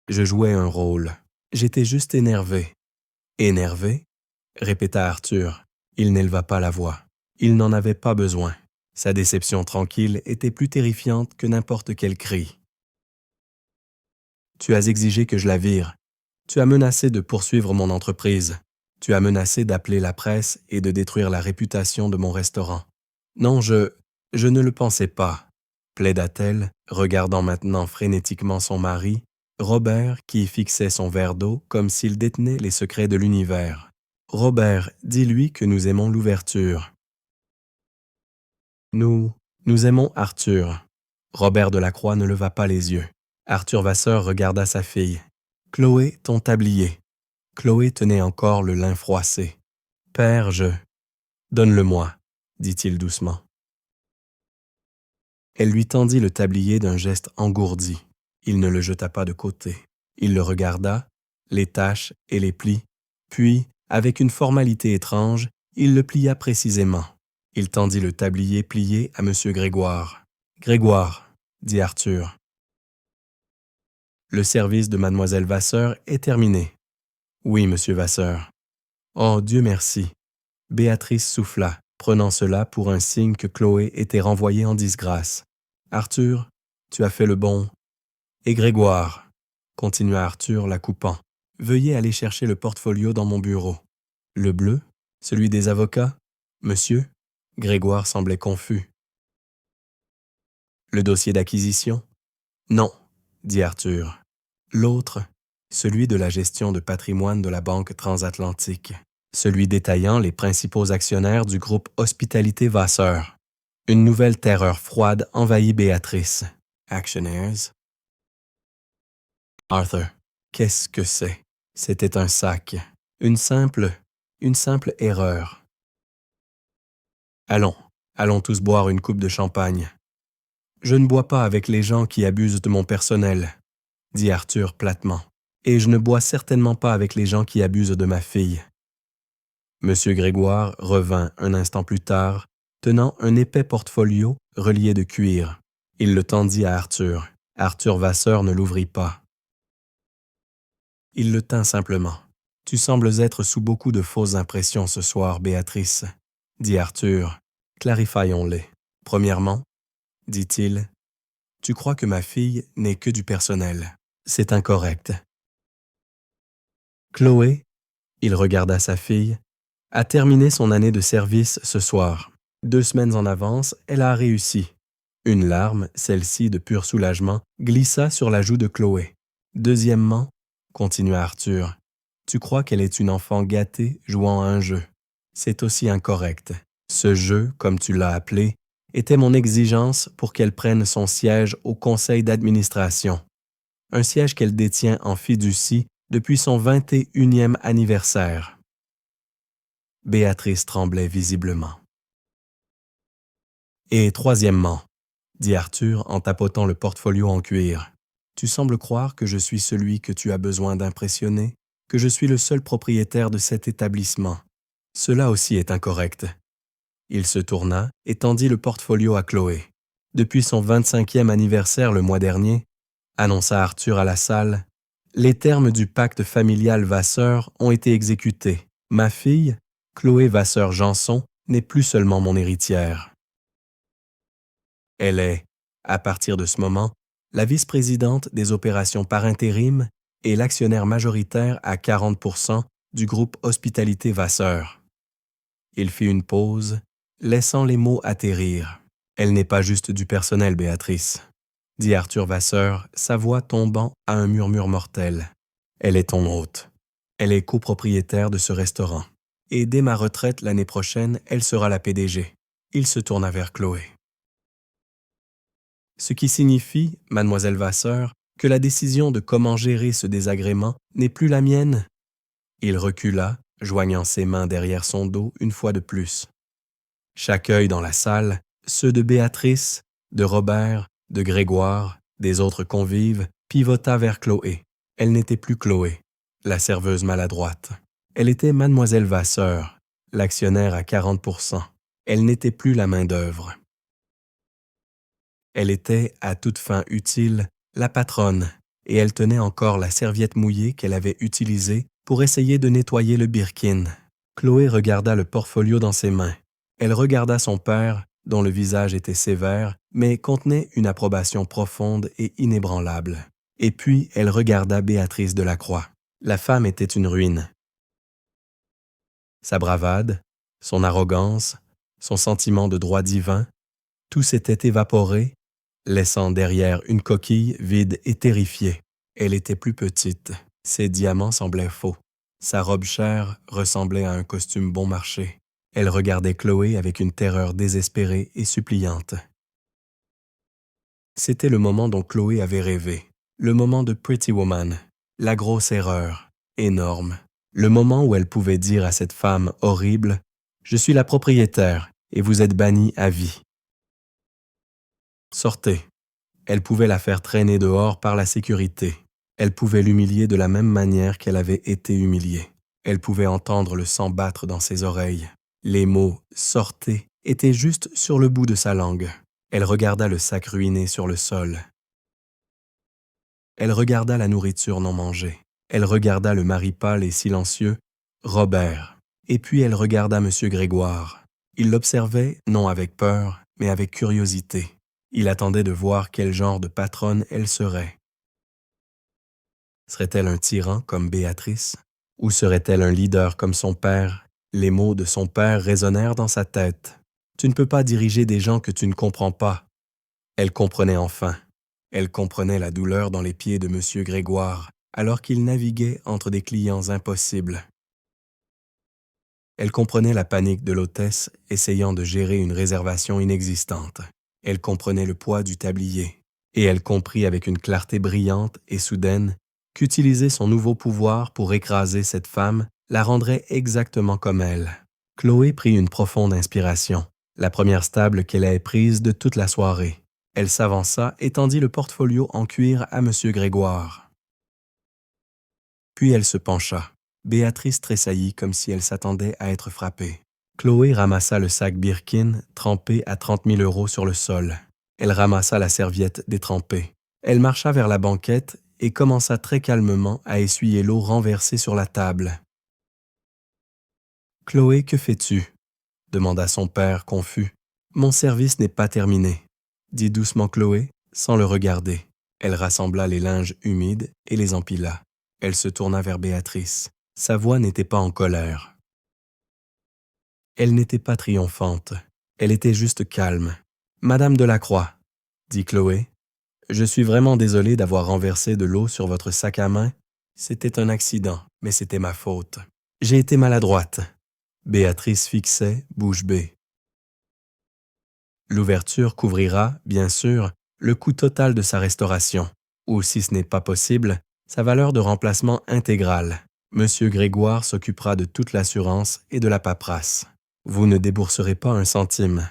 Je jouais un rôle. J'étais juste énervé. Énervé? Répéta Arthur. Il n'éleva pas la voix. Il n'en avait pas besoin. Sa déception tranquille était plus terrifiante que n'importe quel cri. Tu as exigé que je la vire. Tu as menacé de poursuivre mon entreprise. Tu as menacé d'appeler la presse et de détruire la réputation de mon restaurant. Non, je ne le pensais pas, plaida-t-elle, regardant maintenant frénétiquement son mari, Robert, qui fixait son verre d'eau comme s'il détenait les secrets de l'univers. Robert, dis-lui que nous aimons l'ouverture. Nous Nous aimons Arthur. Robert Delacroix ne leva pas les yeux. Arthur Vasseur regarda sa fille. Chloé, ton tablier. Chloé tenait encore le lin froissé. Père, Donne-le-moi, dit-il doucement. Elle lui tendit le tablier d'un geste engourdi. Il ne le jeta pas de côté. Il le regarda, les taches et les plis, puis, avec une formalité étrange, il le plia précisément. Il tendit le tablier plié à M. Grégoire. « Grégoire, » dit Arthur. « Le service de Mademoiselle Vasseur est terminé. »« Oui, Monsieur Vasseur. »« Oh, Dieu merci. » Béatrice souffla, prenant cela pour un signe que Chloé était renvoyée en disgrâce. « Arthur, tu as fait le bon. »« Et Grégoire, » continua Arthur la coupant, « veuillez aller chercher le portfolio dans mon bureau. »« Le bleu? Celui des avocats? Monsieur? » Grégoire semblait confus. « Le dossier d'acquisition? »« Non, » dit Arthur. « L'autre, celui de la gestion de patrimoine de la Banque transatlantique. Celui détaillant les principaux actionnaires du groupe Hospitalité Vasseur. » Une nouvelle terreur froide envahit Béatrice. Actionnaires? Arthur, qu'est-ce que c'est? C'était un sac. Une simple erreur. Allons tous boire une coupe de champagne. Je ne bois pas avec les gens qui abusent de mon personnel, dit Arthur platement. Et je ne bois certainement pas avec les gens qui abusent de ma fille. Monsieur Grégoire revint un instant plus tard, tenant un épais portfolio relié de cuir. Il le tendit à Arthur. Arthur Vasseur ne l'ouvrit pas. Il le tint simplement. « Tu sembles être sous beaucoup de fausses impressions ce soir, Béatrice, » dit Arthur. « Clarifions-les. Premièrement, dit-il, tu crois que ma fille n'est que du personnel. C'est incorrect. Chloé, il regarda sa fille, a terminé son année de service ce soir. 2 semaines en avance, elle a réussi. Une larme, celle-ci de pur soulagement, glissa sur la joue de Chloé. Deuxièmement, continua Arthur, tu crois qu'elle est une enfant gâtée jouant à un jeu. C'est aussi incorrect. Ce jeu, comme tu l'as appelé, était mon exigence pour qu'elle prenne son siège au conseil d'administration. Un siège qu'elle détient en fiducie depuis son 21e anniversaire. Béatrice tremblait visiblement. Et troisièmement, dit Arthur en tapotant le portfolio en cuir, tu sembles croire que je suis celui que tu as besoin d'impressionner, que je suis le seul propriétaire de cet établissement. Cela aussi est incorrect. Il se tourna et tendit le portfolio à Chloé. Depuis son 25e anniversaire le mois dernier, annonça Arthur à la salle, les termes du pacte familial Vasseur ont été exécutés. Ma fille, Chloé Vasseur-Janson, n'est plus seulement mon héritière. Elle est, à partir de ce moment, la vice-présidente des opérations par intérim et l'actionnaire majoritaire à 40% du groupe Hospitalité Vasseur. Il fit une pause, laissant les mots atterrir. Elle n'est pas juste du personnel, Béatrice, dit Arthur Vasseur, sa voix tombant à un murmure mortel. Elle est ton hôte. Elle est copropriétaire de ce restaurant. Et dès ma retraite l'année prochaine, elle sera la PDG. Il se tourna vers Chloé. Ce qui signifie, mademoiselle Vasseur, que la décision de comment gérer ce désagrément n'est plus la mienne. Il recula, joignant ses mains derrière son dos une fois de plus. Chaque œil dans la salle, ceux de Béatrice, de Robert, de Grégoire, des autres convives, pivota vers Chloé. Elle n'était plus Chloé, la serveuse maladroite. Elle était mademoiselle Vasseur, l'actionnaire à 40%. Elle n'était plus la main-d'œuvre. Elle était, à toute fin utile, la patronne, et elle tenait encore la serviette mouillée qu'elle avait utilisée pour essayer de nettoyer le birkin. Chloé regarda le portfolio dans ses mains. Elle regarda son père, dont le visage était sévère, mais contenait une approbation profonde et inébranlable. Et puis elle regarda Béatrice Delacroix. La femme était une ruine. Sa bravade, son arrogance, son sentiment de droit divin, tout s'était évaporé, laissant derrière une coquille vide et terrifiée. Elle était plus petite, ses diamants semblaient faux. Sa robe chère ressemblait à un costume bon marché. Elle regardait Chloé avec une terreur désespérée et suppliante. C'était le moment dont Chloé avait rêvé. Le moment de Pretty Woman. La grosse erreur. Énorme. Le moment où elle pouvait dire à cette femme horrible « Je suis la propriétaire et vous êtes bannie à vie. » Sortez. Elle pouvait la faire traîner dehors par la sécurité. Elle pouvait l'humilier de la même manière qu'elle avait été humiliée. Elle pouvait entendre le sang battre dans ses oreilles. Les mots « sortez » étaient juste sur le bout de sa langue. Elle regarda le sac ruiné sur le sol. Elle regarda la nourriture non mangée. Elle regarda le mari pâle et silencieux, Robert. Et puis elle regarda M. Grégoire. Il l'observait, non avec peur, mais avec curiosité. Il attendait de voir quel genre de patronne elle serait. Serait-elle un tyran comme Béatrice? Ou serait-elle un leader comme son père? Les mots de son père résonnèrent dans sa tête. Tu ne peux pas diriger des gens que tu ne comprends pas. Elle comprenait enfin. Elle comprenait la douleur dans les pieds de M. Grégoire, alors qu'il naviguait entre des clients impossibles. Elle comprenait la panique de l'hôtesse essayant de gérer une réservation inexistante. Elle comprenait le poids du tablier. Et elle comprit avec une clarté brillante et soudaine qu'utiliser son nouveau pouvoir pour écraser cette femme la rendrait exactement comme elle. Chloé prit une profonde inspiration, la première stable qu'elle ait prise de toute la soirée. Elle s'avança et tendit le portfolio en cuir à M. Grégoire. Puis elle se pencha. Béatrice tressaillit comme si elle s'attendait à être frappée. Chloé ramassa le sac Birkin, trempé à 30 000 € sur le sol. Elle ramassa la serviette détrempée. Elle marcha vers la banquette et commença très calmement à essuyer l'eau renversée sur la table. « Chloé, que fais-tu » demanda son père confus. « Mon service n'est pas terminé » dit doucement Chloé, sans le regarder. Elle rassembla les linges humides et les empila. Elle se tourna vers Béatrice. Sa voix n'était pas en colère. Elle n'était pas triomphante. Elle était juste calme. « Madame Delacroix, » dit Chloé, « je suis vraiment désolée d'avoir renversé de l'eau sur votre sac à main. C'était un accident, mais c'était ma faute. J'ai été maladroite. » Béatrice fixait, bouche bée. L'ouverture couvrira, bien sûr, le coût total de sa restauration, ou si ce n'est pas possible, sa valeur de remplacement intégrale. Monsieur Grégoire s'occupera de toute l'assurance et de la paperasse. Vous ne débourserez pas un centime.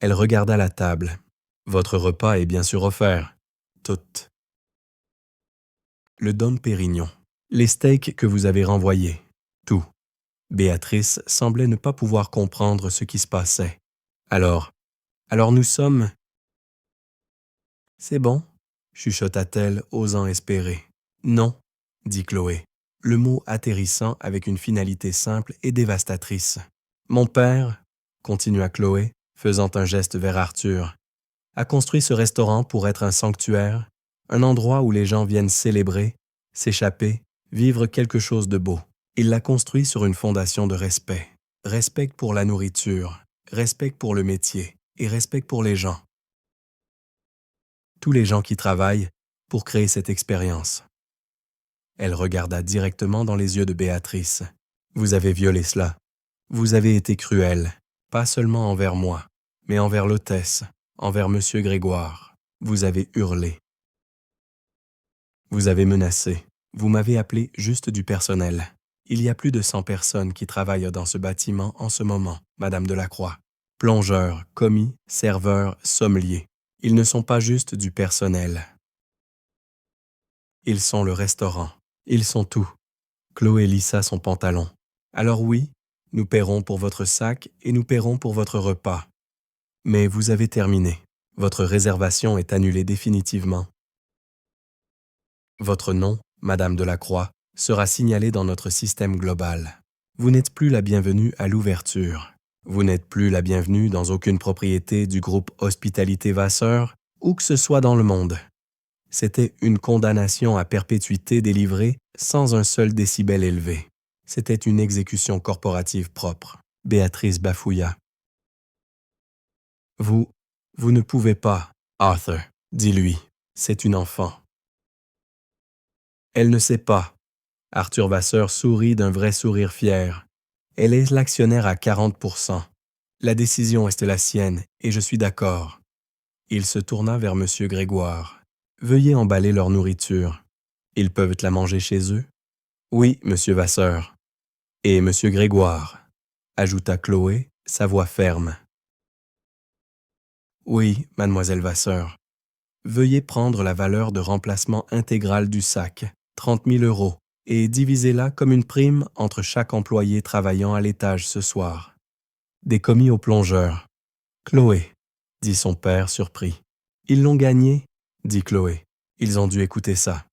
Elle regarda la table. Votre repas est bien sûr offert. Tout. Le Dom Pérignon. Les steaks que vous avez renvoyés. Tout. Béatrice semblait ne pas pouvoir comprendre ce qui se passait. Alors nous sommes... C'est bon, chuchota-t-elle, osant espérer. Non, dit Chloé, le mot atterrissant avec une finalité simple et dévastatrice. Mon père, continua Chloé, faisant un geste vers Arthur, a construit ce restaurant pour être un sanctuaire, un endroit où les gens viennent célébrer, s'échapper, vivre quelque chose de beau. Il l'a construit sur une fondation de respect. Respect pour la nourriture, respect pour le métier et respect pour les gens. Tous les gens qui travaillent pour créer cette expérience. Elle regarda directement dans les yeux de Béatrice. Vous avez violé cela. Vous avez été cruel, pas seulement envers moi, mais envers l'hôtesse, envers Monsieur Grégoire. Vous avez hurlé. Vous avez menacé. Vous m'avez appelé juste du personnel. Il y a plus de 100 personnes qui travaillent dans ce bâtiment en ce moment, Madame Delacroix. Plongeurs, commis, serveurs, sommeliers. Ils ne sont pas juste du personnel. Ils sont le restaurant. Ils sont tout. Chloé lissa son pantalon. Alors oui, nous paierons pour votre sac et nous paierons pour votre repas. Mais vous avez terminé. Votre réservation est annulée définitivement. Votre nom, Madame Delacroix, sera signalé dans notre système global. Vous n'êtes plus la bienvenue à l'ouverture. Vous n'êtes plus la bienvenue dans aucune propriété du groupe Hospitalité Vasseur, où que ce soit dans le monde. C'était une condamnation à perpétuité délivrée sans un seul décibel élevé. C'était une exécution corporative propre. Béatrice bafouilla. Vous ne pouvez pas, Arthur, dis-lui. C'est une enfant. Elle ne sait pas. Arthur Vasseur sourit d'un vrai sourire fier. Elle est l'actionnaire à 40%. La décision reste la sienne et je suis d'accord. Il se tourna vers M. Grégoire. « Veuillez emballer leur nourriture. Ils peuvent la manger chez eux? »« Oui, Monsieur Vasseur. »« Et Monsieur Grégoire, » ajouta Chloé, sa voix ferme. « Oui, Mademoiselle Vasseur. Veuillez prendre la valeur de remplacement intégrale du sac, 30 000 €, et divisez-la comme une prime entre chaque employé travaillant à l'étage ce soir. Des commis au plongeur. »« Chloé, » dit son père surpris. « Ils l'ont gagné, » dit Chloé. « Ils ont dû écouter ça. »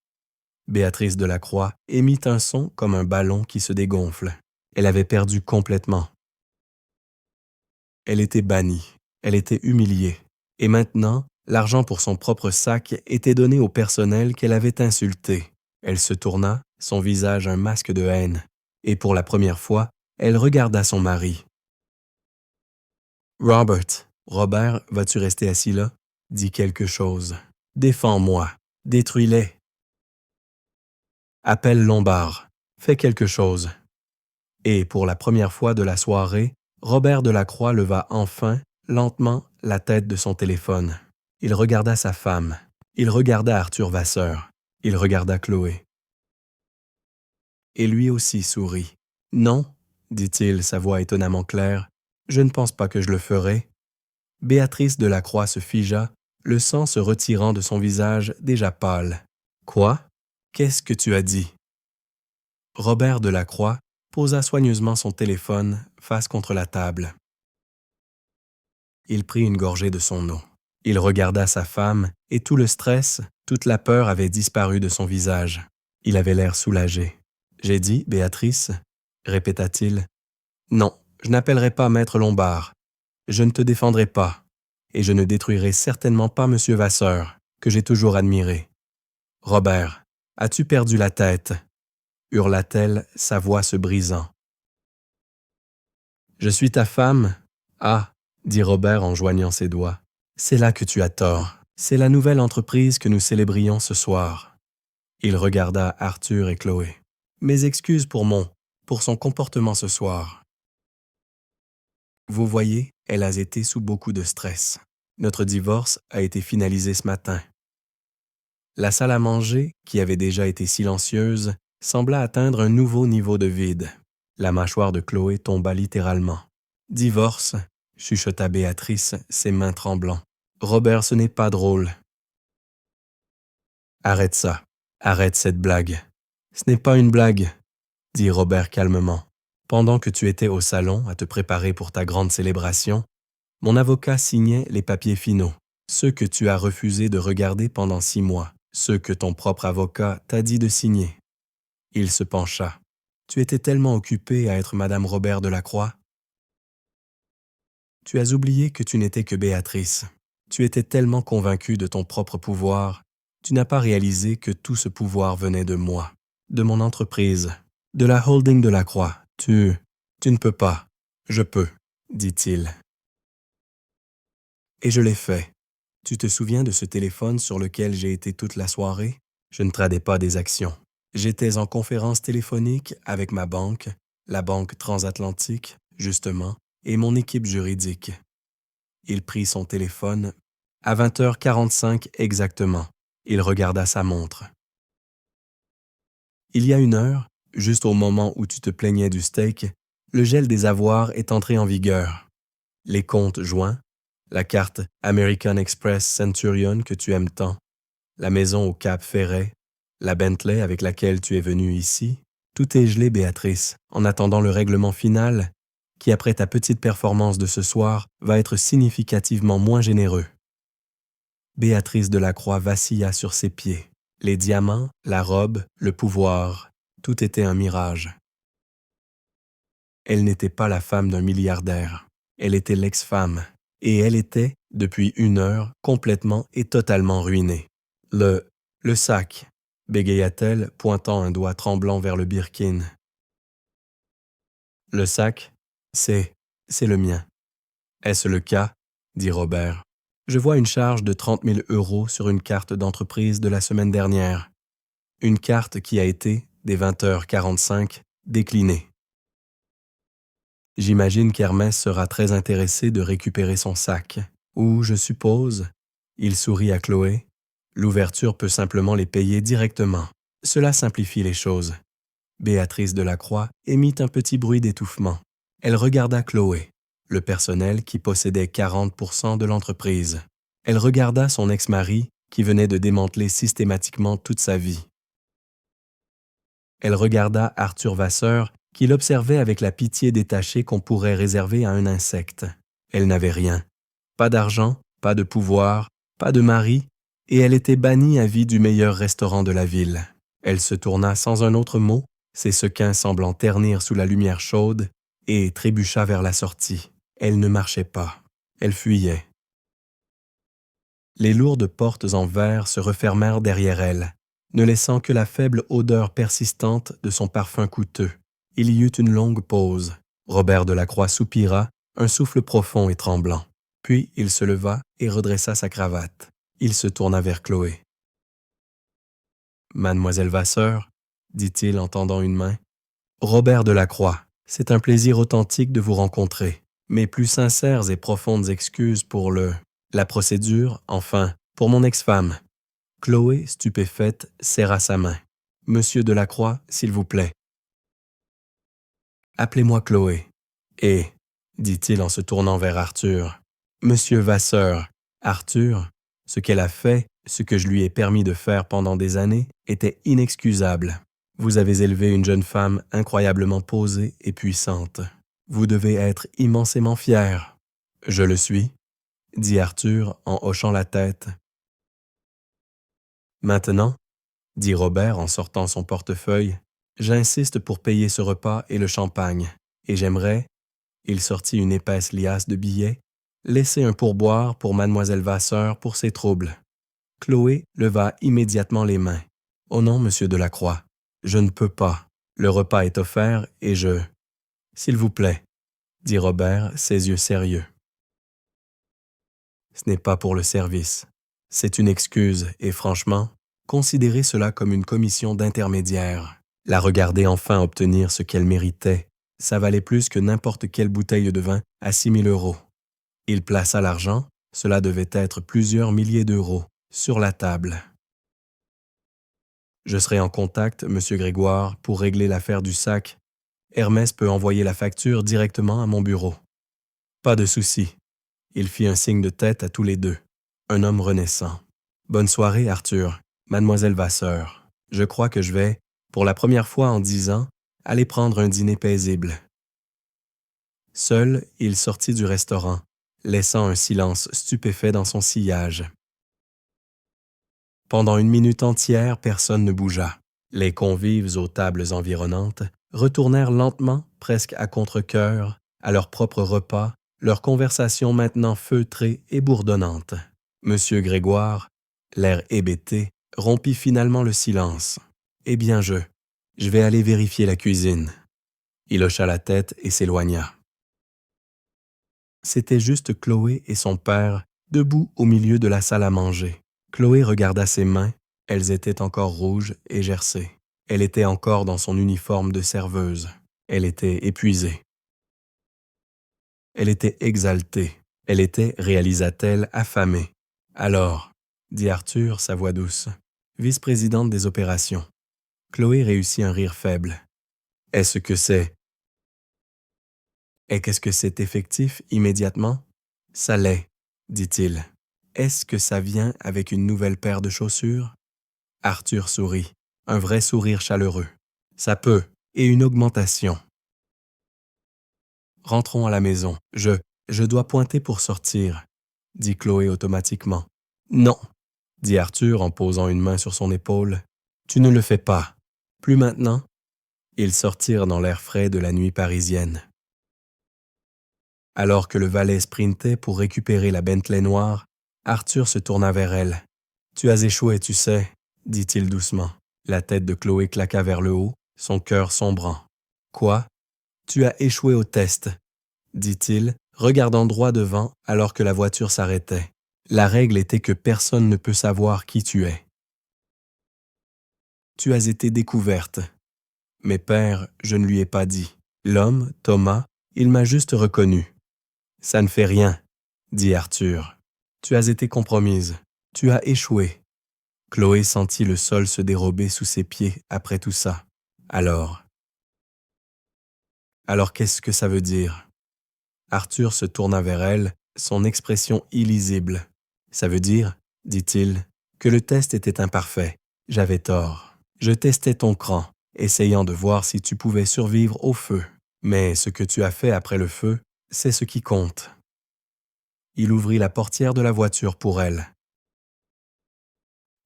Béatrice Delacroix émit un son comme un ballon qui se dégonfle. Elle avait perdu complètement. Elle était bannie, elle était humiliée. Et maintenant, l'argent pour son propre sac était donné au personnel qu'elle avait insulté. Elle se tourna, son visage un masque de haine. Et pour la première fois, elle regarda son mari. « Robert, vas-tu rester assis là? Dis quelque chose. Défends-moi. Détruis-les. Appelle Lombard. Fais quelque chose. » Et pour la première fois de la soirée, Robert Delacroix leva enfin, lentement, la tête de son téléphone. Il regarda sa femme. Il regarda Arthur Vasseur. Il regarda Chloé. Et lui aussi sourit. « Non, » dit-il, sa voix étonnamment claire, « je ne pense pas que je le ferai. » Béatrice Delacroix se figea, le sang se retirant de son visage déjà pâle. « Quoi? Qu'est-ce que tu as dit? » Robert Delacroix posa soigneusement son téléphone face contre la table. Il prit une gorgée de son eau. Il regarda sa femme et tout le stress, toute la peur avait disparu de son visage. Il avait l'air soulagé. « J'ai dit, Béatrice, » répéta-t-il. « Non, je n'appellerai pas Maître Lombard. Je ne te défendrai pas. Et je ne détruirai certainement pas Monsieur Vasseur, que j'ai toujours admiré. Robert, as-tu perdu la tête? » hurla-t-elle, sa voix se brisant. « Je suis ta femme? Ah, » dit Robert en joignant ses doigts. « C'est là que tu as tort. C'est la nouvelle entreprise que nous célébrions ce soir. » Il regarda Arthur et Chloé. « Mes excuses pour son comportement ce soir. Vous voyez, elle a été sous beaucoup de stress. Notre divorce a été finalisé ce matin. » La salle à manger, qui avait déjà été silencieuse, sembla atteindre un nouveau niveau de vide. La mâchoire de Chloé tomba littéralement. « Divorce » chuchota Béatrice, ses mains tremblant. « Robert, ce n'est pas drôle. » « Arrête ça. Arrête cette blague. »« Ce n'est pas une blague, » dit Robert calmement. « Pendant que tu étais au salon à te préparer pour ta grande célébration, mon avocat signait les papiers finaux, ceux que tu as refusé de regarder pendant 6 mois, ceux que ton propre avocat t'a dit de signer. » Il se pencha. « Tu étais tellement occupé à être Madame Robert Delacroix. Tu as oublié que tu n'étais que Béatrice. Tu étais tellement convaincu de ton propre pouvoir, tu n'as pas réalisé que tout ce pouvoir venait de moi, de mon entreprise, de la holding Delacroix. Tu ne peux pas. Je peux, dit-il. Et je l'ai fait. Tu te souviens de ce téléphone sur lequel j'ai été toute la soirée? Je ne tradais pas des actions. J'étais en conférence téléphonique avec ma banque, la Banque Transatlantique, justement, et mon équipe juridique. Il prit son téléphone. À 20h45 exactement, il regarda sa montre. Il y a 1 heure, juste au moment où tu te plaignais du steak, le gel des avoirs est entré en vigueur. Les comptes joints, la carte American Express Centurion que tu aimes tant, la maison au Cap Ferret, la Bentley avec laquelle tu es venue ici, tout est gelé, Béatrice, en attendant le règlement final qui, après ta petite performance de ce soir, va être significativement moins généreux. Béatrice Delacroix vacilla sur ses pieds. Les diamants, la robe, le pouvoir, tout était un mirage. Elle n'était pas la femme d'un milliardaire. Elle était l'ex-femme. Et elle était, depuis 1 heure, complètement et totalement ruinée. Le sac, bégaya-t-elle, pointant un doigt tremblant vers le Birkin. Le sac, c'est le mien. Est-ce le cas? Dit Robert. Je vois une charge de 30 000 € sur une carte d'entreprise de la semaine dernière. Une carte qui a été, dès 20h45, déclinée. J'imagine qu'Hermès sera très intéressé de récupérer son sac. Ou, je suppose, Il sourit à Chloé. L'ouverture peut simplement les payer directement. Cela simplifie les choses. Béatrice Delacroix émit un petit bruit d'étouffement. Elle regarda Chloé, le personnel qui possédait 40% de l'entreprise. Elle regarda son ex-mari qui venait de démanteler systématiquement toute sa vie. Elle regarda Arthur Vasseur qui l'observait avec la pitié détachée qu'on pourrait réserver à un insecte. Elle n'avait rien. Pas d'argent, pas de pouvoir, pas de mari, et elle était bannie à vie du meilleur restaurant de la ville. Elle se tourna sans un autre mot, ses sequins semblant ternir sous la lumière chaude, et trébucha vers la sortie. Elle ne marchait pas. Elle fuyait. Les lourdes portes en verre se refermèrent derrière elle, ne laissant que la faible odeur persistante de son parfum coûteux. Il y eut une longue pause. Robert Delacroix soupira, un souffle profond et tremblant. Puis il se leva et redressa sa cravate. Il se tourna vers Chloé. « Mademoiselle Vasseur, dit-il en tendant une main. « Robert Delacroix, c'est un plaisir authentique de vous rencontrer. Mes plus sincères et profondes excuses pour la procédure, enfin, pour mon ex-femme. » Chloé, stupéfaite, serra sa main. « Monsieur Delacroix, s'il vous plaît. »« Appelez-moi Chloé. » Et, dit-il en se tournant vers Arthur, « Monsieur Vasseur, Arthur, ce qu'elle a fait, ce que je lui ai permis de faire pendant des années, était inexcusable. Vous avez élevé une jeune femme incroyablement posée et puissante. Vous devez être immensément fier. »« Je le suis, » dit Arthur en hochant la tête. « Maintenant, » dit Robert en sortant son portefeuille, « j'insiste pour payer ce repas et le champagne, et j'aimerais, » il sortit une épaisse liasse de billets, « laisser un pourboire pour mademoiselle Vasseur pour ses troubles. » Chloé leva immédiatement les mains. « Oh non, monsieur Delacroix, je ne peux pas. Le repas est offert et je... »« S'il vous plaît, » dit Robert, ses yeux sérieux. « Ce n'est pas pour le service. C'est une excuse et franchement, considérez cela comme une commission d'intermédiaire. La regarder enfin obtenir ce qu'elle méritait, ça valait plus que n'importe quelle bouteille de vin à 6 000 €. Il plaça l'argent, cela devait être plusieurs milliers d'euros, sur la table. « Je serai en contact, monsieur Grégoire, pour régler l'affaire du sac. Hermès peut envoyer la facture directement à mon bureau. » « Pas de souci. » Il fit un signe de tête à tous les deux. Un homme renaissant. « Bonne soirée, Arthur. Mademoiselle Vasseur. Je crois que je vais, pour la première fois en 10 ans, aller prendre un dîner paisible. » Seul, il sortit du restaurant, laissant un silence stupéfait dans son sillage. Pendant une minute entière, personne ne bougea. Les convives aux tables environnantes retournèrent lentement, presque à contre-cœur, à leur propre repas, leur conversation maintenant feutrée et bourdonnante. Monsieur Grégoire, l'air hébété, rompit finalement le silence. « Eh bien, je vais aller vérifier la cuisine. » Il hocha la tête et s'éloigna. C'était juste Chloé et son père, debout au milieu de la salle à manger. Chloé regarda ses mains, elles étaient encore rouges et gercées. Elle était encore dans son uniforme de serveuse. Elle était épuisée. Elle était exaltée. Elle était, réalisa-t-elle, affamée. « Alors, » dit Arthur, sa voix douce, vice-présidente des opérations. Chloé réussit un rire faible. « Est-ce que c'est... » « Et qu'est-ce que c'est effectif immédiatement? »« Ça l'est, » dit-il. « Est-ce que ça vient avec une nouvelle paire de chaussures? » Arthur sourit, un vrai sourire chaleureux. « Ça peut, et une augmentation. » « Rentrons à la maison. Je dois pointer pour sortir, » dit Chloé automatiquement. « Non, » dit Arthur en posant une main sur son épaule. « Tu ne le fais pas. Plus maintenant. » Ils sortirent dans l'air frais de la nuit parisienne. Alors que le valet sprintait pour récupérer la Bentley noire, Arthur se tourna vers elle. « Tu as échoué, tu sais, » dit-il doucement. La tête de Chloé claqua vers le haut, son cœur sombrant. « Quoi? Tu as échoué au test, » dit-il, regardant droit devant alors que la voiture s'arrêtait. La règle était que personne ne peut savoir qui tu es. Tu as été découverte. Mais père, je ne lui ai pas dit. L'homme, Thomas, il m'a juste reconnu. Ça ne fait rien, dit Arthur. Tu as été compromise. Tu as échoué. Chloé sentit le sol se dérober sous ses pieds après tout ça. Alors qu'est-ce que ça veut dire? Arthur se tourna vers elle, son expression illisible. Ça veut dire, dit-il, que le test était imparfait. J'avais tort. Je testais ton cran, essayant de voir si tu pouvais survivre au feu. Mais ce que tu as fait après le feu, c'est ce qui compte. Il ouvrit la portière de la voiture pour elle.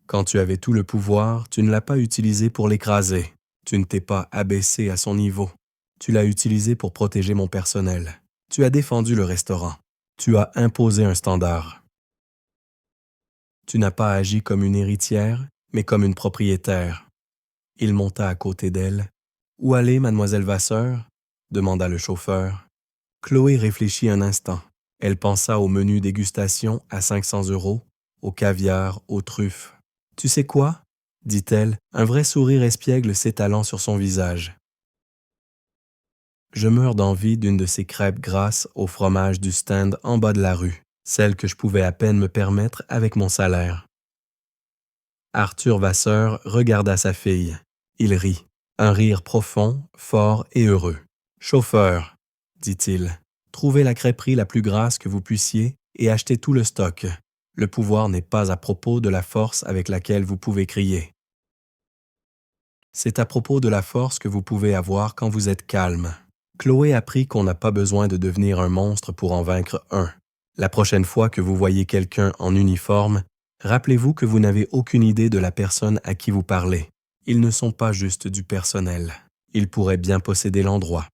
Quand tu avais tout le pouvoir, tu ne l'as pas utilisé pour l'écraser. Tu ne t'es pas abaissé à son niveau. Tu l'as utilisé pour protéger mon personnel. Tu as défendu le restaurant. Tu as imposé un standard. Tu n'as pas agi comme une héritière, mais comme une propriétaire. Il monta à côté d'elle. « Où aller, mademoiselle Vasseur ?» demanda le chauffeur. Chloé réfléchit un instant. Elle pensa au menu dégustation à 500 €, au caviar, aux truffes. « Tu sais quoi ?» dit-elle, un vrai sourire espiègle s'étalant sur son visage. « Je meurs d'envie d'une de ces crêpes grasses au fromage du stand en bas de la rue, celle que je pouvais à peine me permettre avec mon salaire. » Arthur Vasseur regarda sa fille. Il rit, un rire profond, fort et heureux. « Chauffeur, » dit-il, « trouvez la crêperie la plus grasse que vous puissiez et achetez tout le stock. Le pouvoir n'est pas à propos de la force avec laquelle vous pouvez crier. C'est à propos de la force que vous pouvez avoir quand vous êtes calme. » Chloé apprit qu'on n'a pas besoin de devenir un monstre pour en vaincre un. La prochaine fois que vous voyez quelqu'un en uniforme, rappelez-vous que vous n'avez aucune idée de la personne à qui vous parlez. Ils ne sont pas juste du personnel. Ils pourraient bien posséder l'endroit.